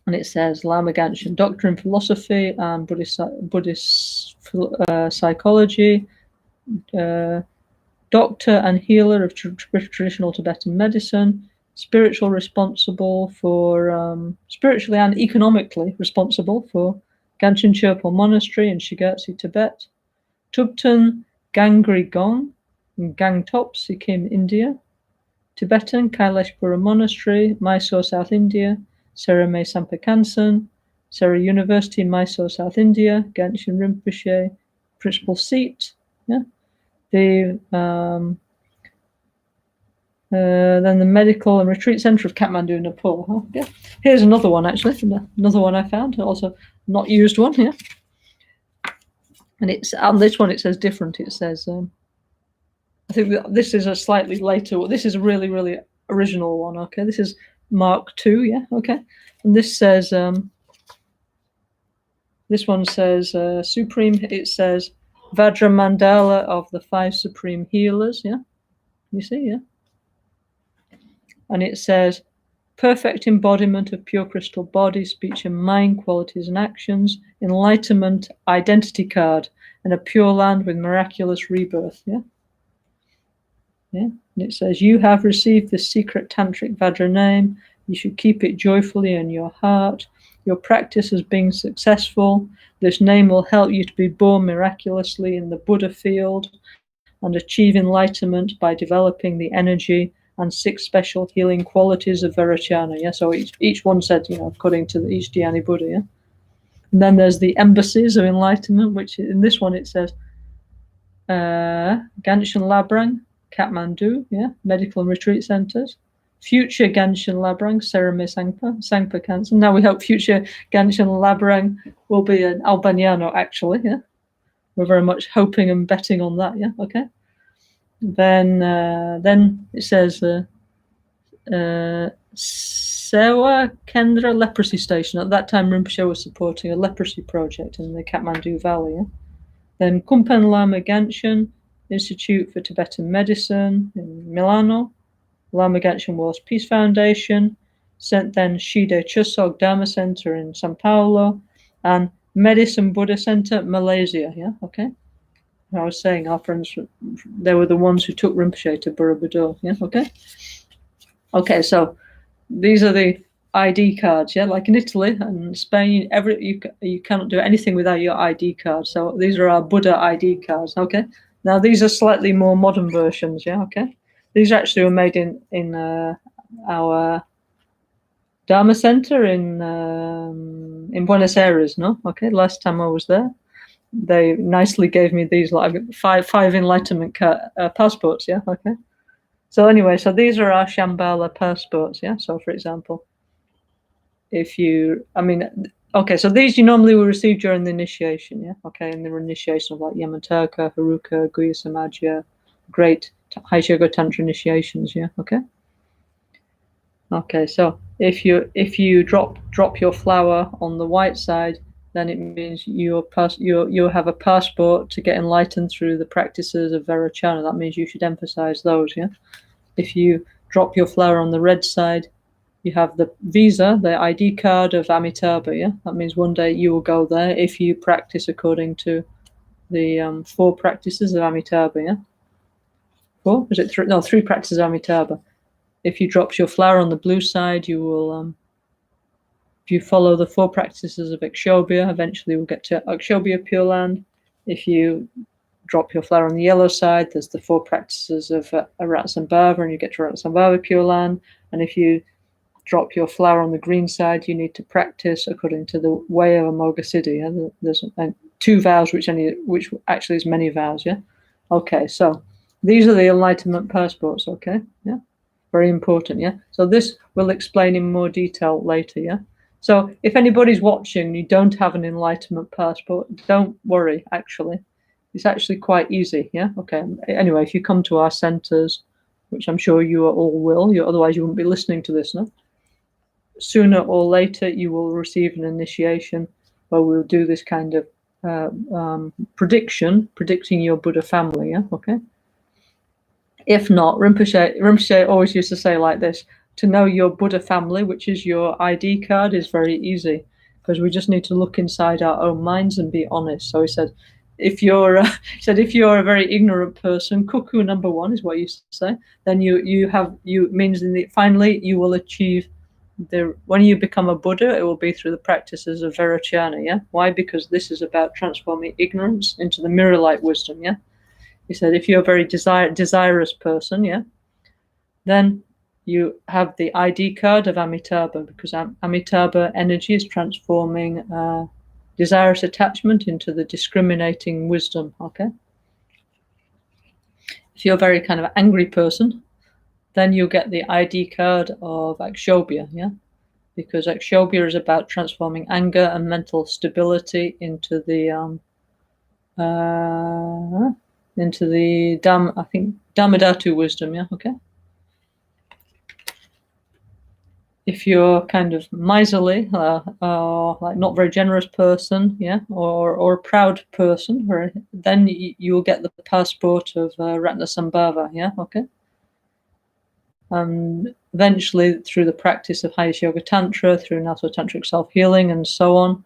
And it says Lama Genshin, Doctor in Philosophy and Buddhist Psychology, Doctor and Healer of Traditional Tibetan Medicine, spiritually and economically responsible for Ganshin Chirpo Monastery in Shigatse, Tibet, Tubtan Gangri Gong in Gangtok, Sikkim, India, Tibetan Kailashpura Monastery, Mysore, South India, Serame Sampakansan, Sera University, Mysore, South India, Ganshin Rinpoche, principal seat. Yeah, then the Medical and Retreat Center of Kathmandu, Nepal. Huh? Yeah, here's another one actually, another one I found, also not used one. Yeah, and it's on this one. It says different. It says, I think this is a slightly later. This is a really, really original one. Okay, this is Mark II, yeah, okay. And this says, this one says Supreme, it says Vajra Mandala of the 5 Supreme Healers, yeah, you see, yeah. And it says perfect embodiment of pure crystal body, speech and mind, qualities and actions, enlightenment, identity card, and a pure land with miraculous rebirth, yeah. Yeah, and it says, you have received the secret tantric Vajra name. You should keep it joyfully in your heart. Your practice has been successful. This name will help you to be born miraculously in the Buddha field and achieve enlightenment by developing the energy and 6 special healing qualities of Vairocana. Yeah, so each one said, you know, according to each Dhyani Buddha. Yeah, and then there's the embassies of enlightenment, which in this one it says Ganshin Labrang, Kathmandu, yeah, medical and retreat centers. Future Ganshin Labrang, Serame Sangpa Kansan. Now we hope future Ganshin Labrang will be an Albaniano, actually, yeah. We're very much hoping and betting on that, yeah, okay. Then it says Sewa Kendra Leprosy Station. At that time, Rinpoche was supporting a leprosy project in the Kathmandu Valley, yeah. Then Kumpen Lama Ganshin Institute for Tibetan Medicine in Milano, Lama Ganshin World Peace Foundation, then Shide Chusog Dharma Center in Sao Paulo, and Medicine Buddha Center, Malaysia. Yeah, okay. I was saying our friends, they were the ones who took Rinpoche to Borobudur. Yeah, okay. Okay, so these are the ID cards. Yeah, like in Italy and Spain, you cannot do anything without your ID card. So these are our Buddha ID cards. Okay. Now these are slightly more modern versions. Yeah, okay. These actually were made in our Dharma Center in Buenos Aires. No, okay. Last time I was there, they nicely gave me these like five enlightenment passports. Yeah, okay. So anyway, so these are our Shambhala passports. Yeah. So for example, if you, I mean, okay, so these you normally will receive during the initiation. Yeah, okay, and the initiation of like Yamantaka, Haruka, Guya Samadhya, great High-Yoga Tantra initiations. Yeah, okay. Okay, so if you drop your flower on the white side, then it means you have a passport to get enlightened through the practices of Vairocana. That means you should emphasize those. Yeah. If you drop your flower on the red side, you have the visa, the ID card of Amitabha. Yeah, that means one day you will go there if you practice according to the 4 practices of Amitabha. Yeah, 4? Is it 3? No, 3 practices of Amitabha. If you drop your flower on the blue side, you will. If you follow the 4 practices of Akshobhya, eventually we'll get to Akshobhya Pure Land. If you drop your flower on the yellow side, there's the 4 practices of Aratsambhava, and you get to Aratsambhava Pure Land. And if you drop your flower on the green side, you need to practice according to the way of Amoghasiddhi. Yeah? There's 2 vows, which actually is many vows. Yeah. Okay, so these are the enlightenment passports. Okay, yeah, very important. Yeah. So this we'll explain in more detail later. Yeah. So if anybody's watching and you don't have an enlightenment passport, don't worry. Actually, it's actually quite easy. Yeah. Okay. Anyway, if you come to our centers, which I'm sure you all will, otherwise you wouldn't be listening to this, no? Sooner or later you will receive an initiation where we'll do this kind of predicting your Buddha family. Yeah, okay. If not, Rinpoche always used to say like this: to know your Buddha family, which is your ID card, is very easy because we just need to look inside our own minds and be honest. So he said, if you're a very ignorant person, cuckoo number 1 is what he used to say. Then you means finally you will achieve. When you become a Buddha, it will be through the practices of Vairocana. Yeah. Why? Because this is about transforming ignorance into the mirror-like wisdom. Yeah. He said, if you're a very desirous person, yeah, then you have the ID card of Amitabha, because Amitabha energy is transforming desirous attachment into the discriminating wisdom. Okay. If you're a very kind of angry person, then you'll get the ID card of Akshobhya. Yeah. Because Akshobhya is about transforming anger and mental stability into the Dhammadhatu wisdom. Yeah, okay. If you're kind of miserly, like not very generous person, yeah, or a proud person, then you will get the passport of Ratnasambhava. Yeah, okay. And eventually, through the practice of High-Yoga Tantra, through NgalSo Tantric Self-Healing, and so on,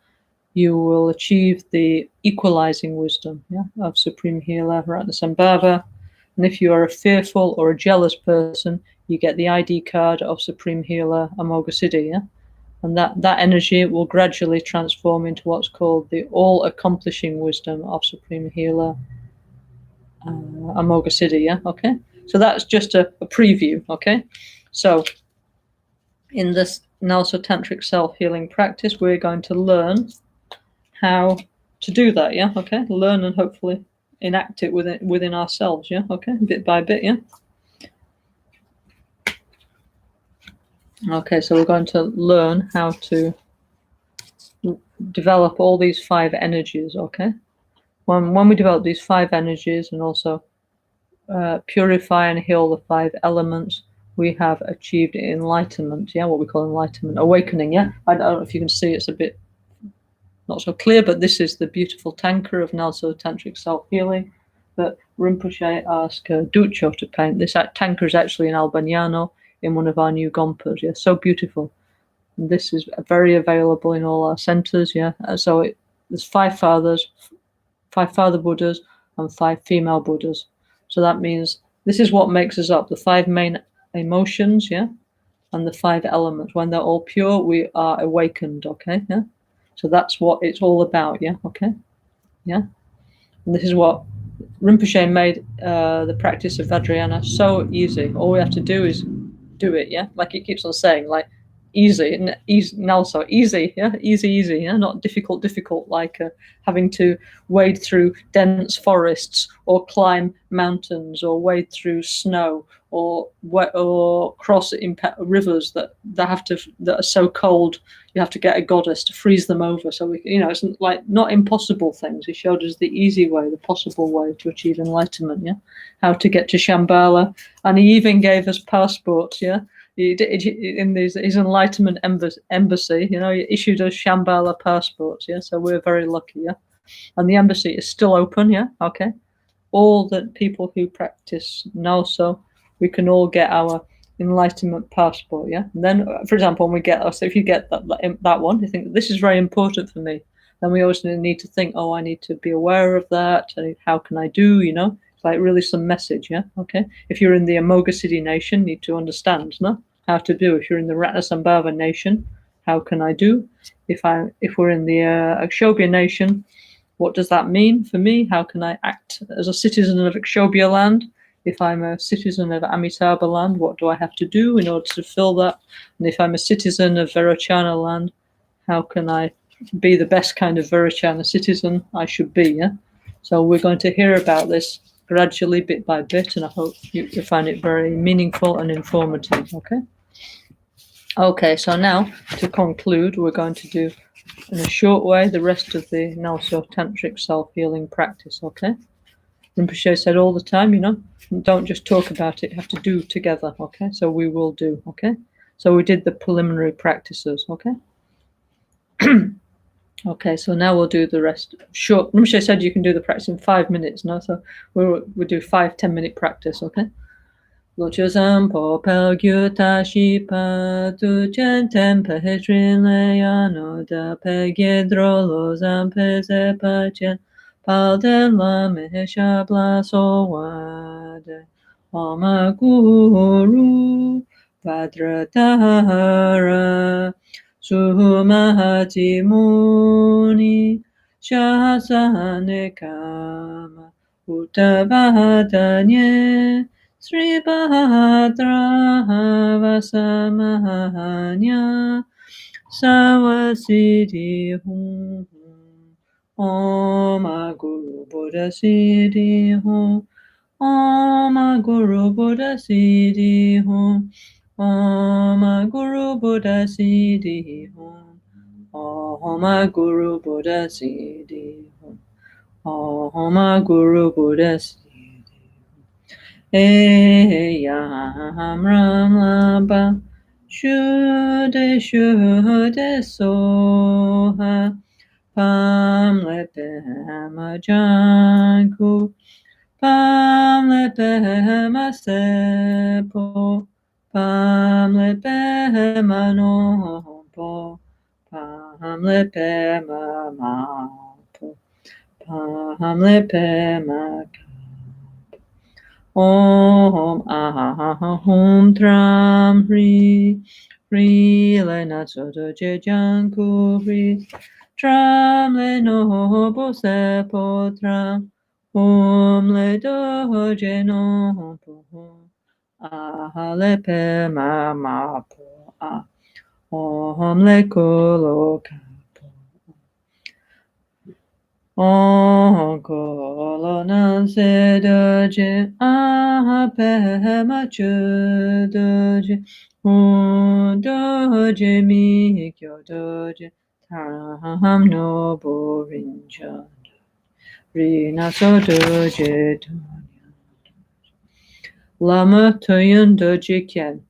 you will achieve the equalizing wisdom, yeah, of Supreme Healer Ratnasambhava. And if you are a fearful or a jealous person, you get the ID card of Supreme Healer Amoghasiddhi, yeah? And that energy will gradually transform into what's called the all-accomplishing wisdom of Supreme Healer Amoghasiddhi, yeah, okay? So that's just a preview, okay? So in this NgalSo Tantric Self-Healing practice, we're going to learn how to do that, yeah, okay? Learn and hopefully enact it within ourselves, yeah, okay? Bit by bit, yeah? Okay, so we're going to learn how to develop all these 5 energies, okay? When we develop these 5 energies and also purify and heal the 5 elements, we have achieved enlightenment, yeah, what we call enlightenment, awakening, yeah? I don't know if you can see, it's a bit not so clear, but this is the beautiful tanka of NgalSo Tantric Self-Healing that Rinpoche asked Ducho to paint. This tanka is actually in Albagnano in one of our new gompas, yeah, so beautiful. And this is very available in all our centers, yeah. So there's 5 fathers, 5 father Buddhas, and 5 female Buddhas. So that means this is what makes us up, the 5 main emotions, yeah, and the 5 elements. When they're all pure, we are awakened, okay, yeah? So that's what it's all about, yeah, okay, yeah? And this is what Rinpoche made the practice of Vajrayana so easy. All we have to do is do it, yeah? Like it keeps on saying, like, easy, NgalSo, easy, yeah? Easy, yeah? Not difficult, like having to wade through dense forests or climb mountains or wade through snow or cross rivers that are so cold you have to get a goddess to freeze them over. So it's like not impossible things. He showed us the easy way, the possible way to achieve enlightenment. Yeah, how to get to Shambhala, and he even gave us passports. Yeah, in his enlightenment embassy. He issued us Shambhala passports. Yeah, so we're very lucky. Yeah, and the embassy is still open. Yeah, okay. All the people who practice NgalSo, we can all get our enlightenment passport, yeah? And then, for example, when we get, so if you get that one, you think, this is very important for me. Then we always need to think, I need to be aware of that. How can I do, It's like really some message, yeah? Okay? If you're in the Amoga City Nation, you need to understand, no? How to do. If you're in the Ratnasambhava Nation, how can I do? If we're in the Akshobhya Nation, what does that mean for me? How can I act as a citizen of Akshobhya land? If I'm a citizen of Amitabha land, what do I have to do in order to fulfill that? And if I'm a citizen of Vairochana land, how can I be the best kind of Vairochana citizen I should be? Yeah. So we're going to hear about this gradually, bit by bit, and I hope you find it very meaningful and informative. Okay. Okay. So now to conclude, we're going to do in a short way the rest of the NgalSo Tantric Self-Healing practice, okay? Rinpoche said all the time, don't just talk about it, you have to do together, okay? So we will do, okay? So we did the preliminary practices, okay? Okay, so now we'll do the rest. Short. Rinpoche said you can do the practice in 5 minutes, no? So we'll do 5-10-minute practice, okay? Locho sampo pelgyu tashi pa tu chen tempe hetrin leyano da pegedro lo zampe zepa chen pal den la mehesha blaso wade Oma guru Vadratara Suhumahati muni Shasane kama Uttavadanye Sri Bhadra Vasamahanya Sawasiti Hum Om Guru Buddha Siddhi Hum Om Guru Buddha Siddhi Hum Om Guru Buddha Siddhi Hum Om Guru Buddha Siddhi Hum Om Guru Buddha Siddhi Eyam Ram Lamba Shuddhe Soha Pam Lepema Janku Pam Lepema Sepo Pam Lepema Nopo Pam Lepema Mapo Pam Lepema Om Aham Tram Hri Hri Lena Soto Jejanku Hri Tram Le No Bose Potram Om Le Doje No Po Ah Le Pe Ma Po Ah Om Le Koloka Om Kolonan Se Doje Ah Pe Ma Chu Doje Doje Mi Kyo Doje Tam no borinja Rina so doje Lama Toyun Doji Kyen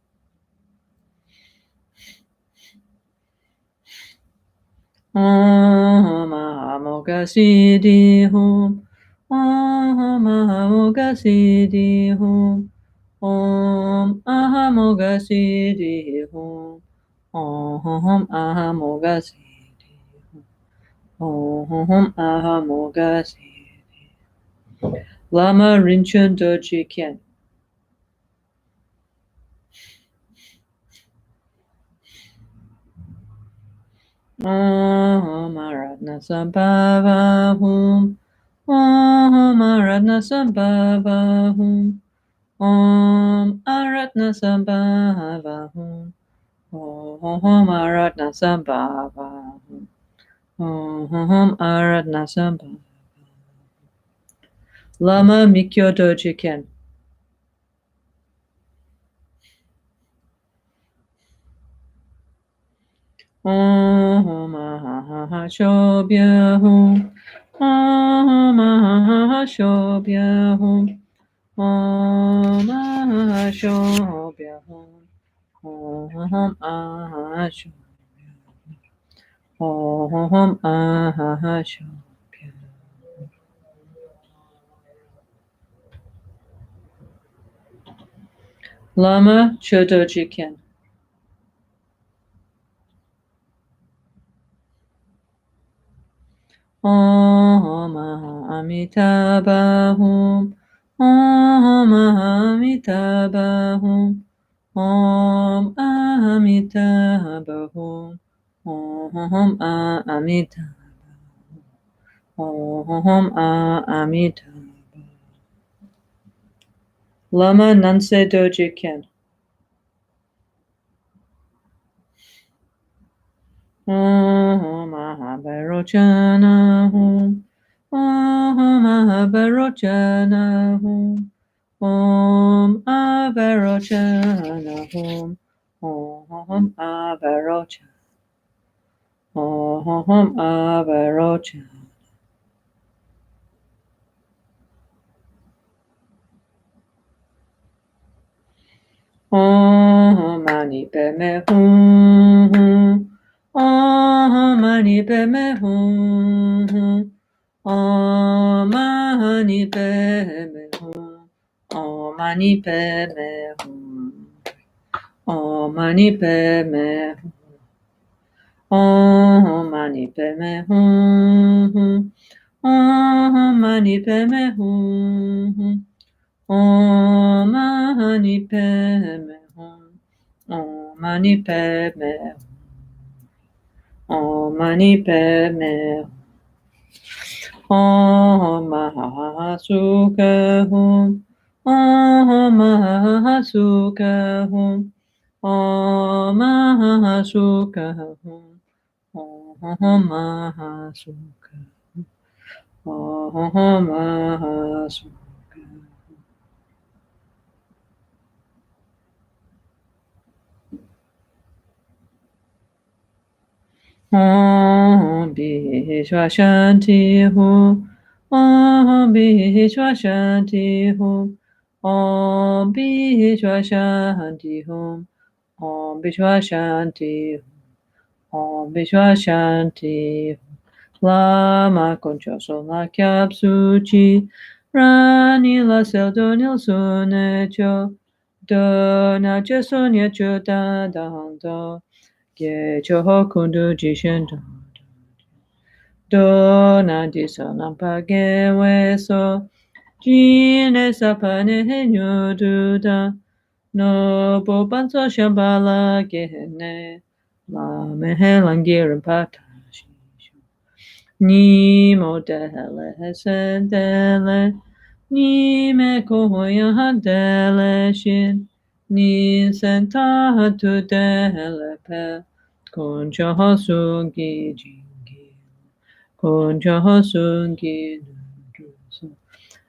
Om Amoga Siddhi Hum Om Amoga Siddhi Hum Om Amoga Siddhi Hum Om Amoga Siddhi Om Amoga Siddhi Lama Rinchen Doji Kien. Om Aradna Sambhava Hum. Om Aradna Sambhava Hum. Om Aradna Sambhava Hum. Om Aradna Sambhava Hum. Om Aradna Sambhava. Lama Mikyo Doji Ken. Om Shobhya Hum. Om Shobhya Hum. Om Shobhya Hum. Om Shobhya Om Shobhya. Lama Chodoji Ken. Om Amitabha-hum. Om Amitabha-hum. Om Amitabha-hum. Om Amitabha-hum. Om Amitabha. Lama Nanse Doji Ken. Om Mahabharochanahum. Om Mahabharochanahum. Om Avarochanahum. Om Avarochan. Om Avarochan. Om Mani Padme Hum. Om Mani Padme Hum. Om Mani Padme Hum. Om Mani Padme Hum. Om Mani Padme Hum. Om Mani Padme Hum. Om Mani Padme Hum. Om Mani Padme Hum. Om Mani Padme Hum. Om Mani Padme Hum. Om Mahasukha Hum. Om Mahasukha Hum. Om Mahasukha Hum. Om Mahasukha Hum. Om Mahasukha. Om Vishwa Shanti Hum. Om Vishwa Shanti Hum. Om Vishwa Shanti Hum. Om Vishwa Shanti Hum. Om Vishwa Shanti Hum. Lama Concha Sola Kyab Suchi. Rani La Seldo NgalSo Necho. Dona Jesonya Chuta Dando. Ge Choho Kundu Jishendo. Dona Disonampa Ge Weso. Jine Sapane Henyo Duda. No Bobanso Shambhala Gehene. La Mehelangirin Patashi. Ni Modele Hesendele. Ni Mekohoya Handele Shin. Ni Senta Tudele Pe. Concha Hosungi Jingi. Concha Hosungi Nudruso.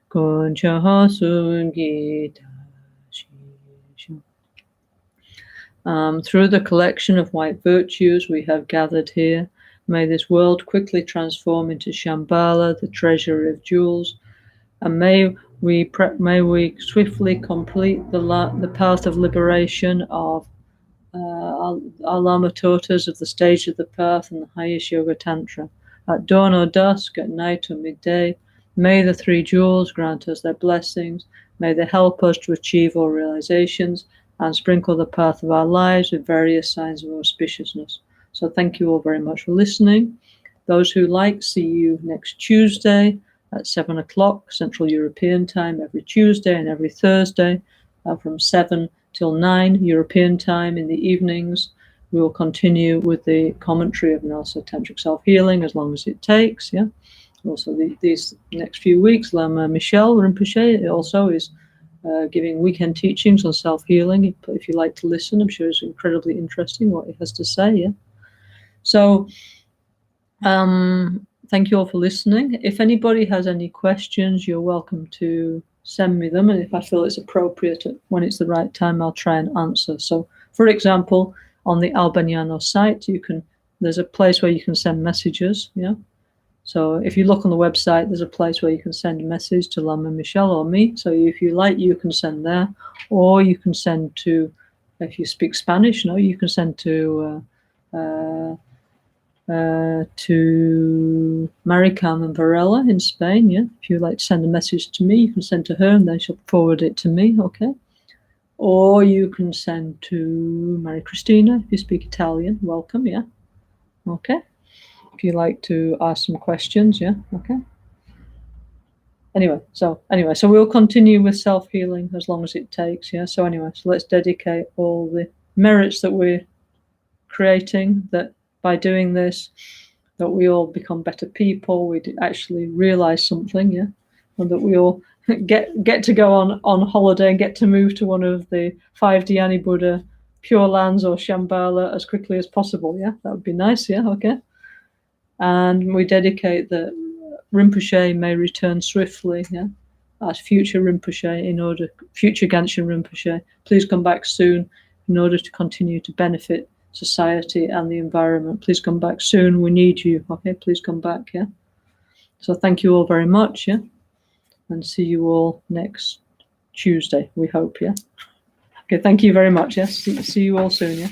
Concha Hosungi Tashi. Through the collection of white virtues we have gathered here, may this world quickly transform into Shambhala, the treasury of jewels, and may we swiftly complete the path of liberation of our Lama taught us of the stage of the path and the highest yoga tantra. At dawn or dusk, at night or midday, may the three jewels grant us their blessings. May they help us to achieve all realizations and sprinkle the path of our lives with various signs of auspiciousness. So thank you all very much for listening. Those who like, see you next Tuesday at 7 o'clock Central European time every Tuesday and every Thursday from 7 till 9 European time in the evenings. We will continue with the commentary of NgalSo Tantric Self-Healing as long as it takes. Yeah. Also, these next few weeks, Lama Michel Rinpoche also is giving weekend teachings on self-healing. If you like to listen, I'm sure it's incredibly interesting what he has to say. Yeah. So, thank you all for listening. If anybody has any questions, you're welcome to send me them, and if I feel it's appropriate when it's the right time, I'll try and answer. So, for example, on the Albagnano site, there's a place where you can send messages. Yeah. So if you look on the website, there's a place where you can send a message to Lama Michel or me. So if you like, you can send there, or you can send to, if you speak Spanish, you can send to Mari Carmen Varela in Spain. Yeah, if you like to send a message to me, you can send to her, and then she'll forward it to me. Okay. Or you can send to Maria Cristina if you speak Italian. Welcome. Yeah. Okay. If you like to ask some questions, yeah, okay. Anyway, so we'll continue with self-healing as long as it takes, yeah. So let's dedicate all the merits that we're creating, that by doing this, that we all become better people, we actually realize something, yeah, and that we all get to go on holiday and get to move to one of the 5 Dhyani Buddha Pure Lands or Shambhala as quickly as possible, yeah. That would be nice, yeah, okay. And we dedicate that Rinpoche may return swiftly, yeah, as future Rinpoche, future Ganshin Rinpoche. Please come back soon in order to continue to benefit society and the environment. Please come back soon. We need you, okay? Please come back, yeah? So thank you all very much, yeah? And see you all next Tuesday, we hope, yeah? Okay, thank you very much, yes? See you all soon, yeah?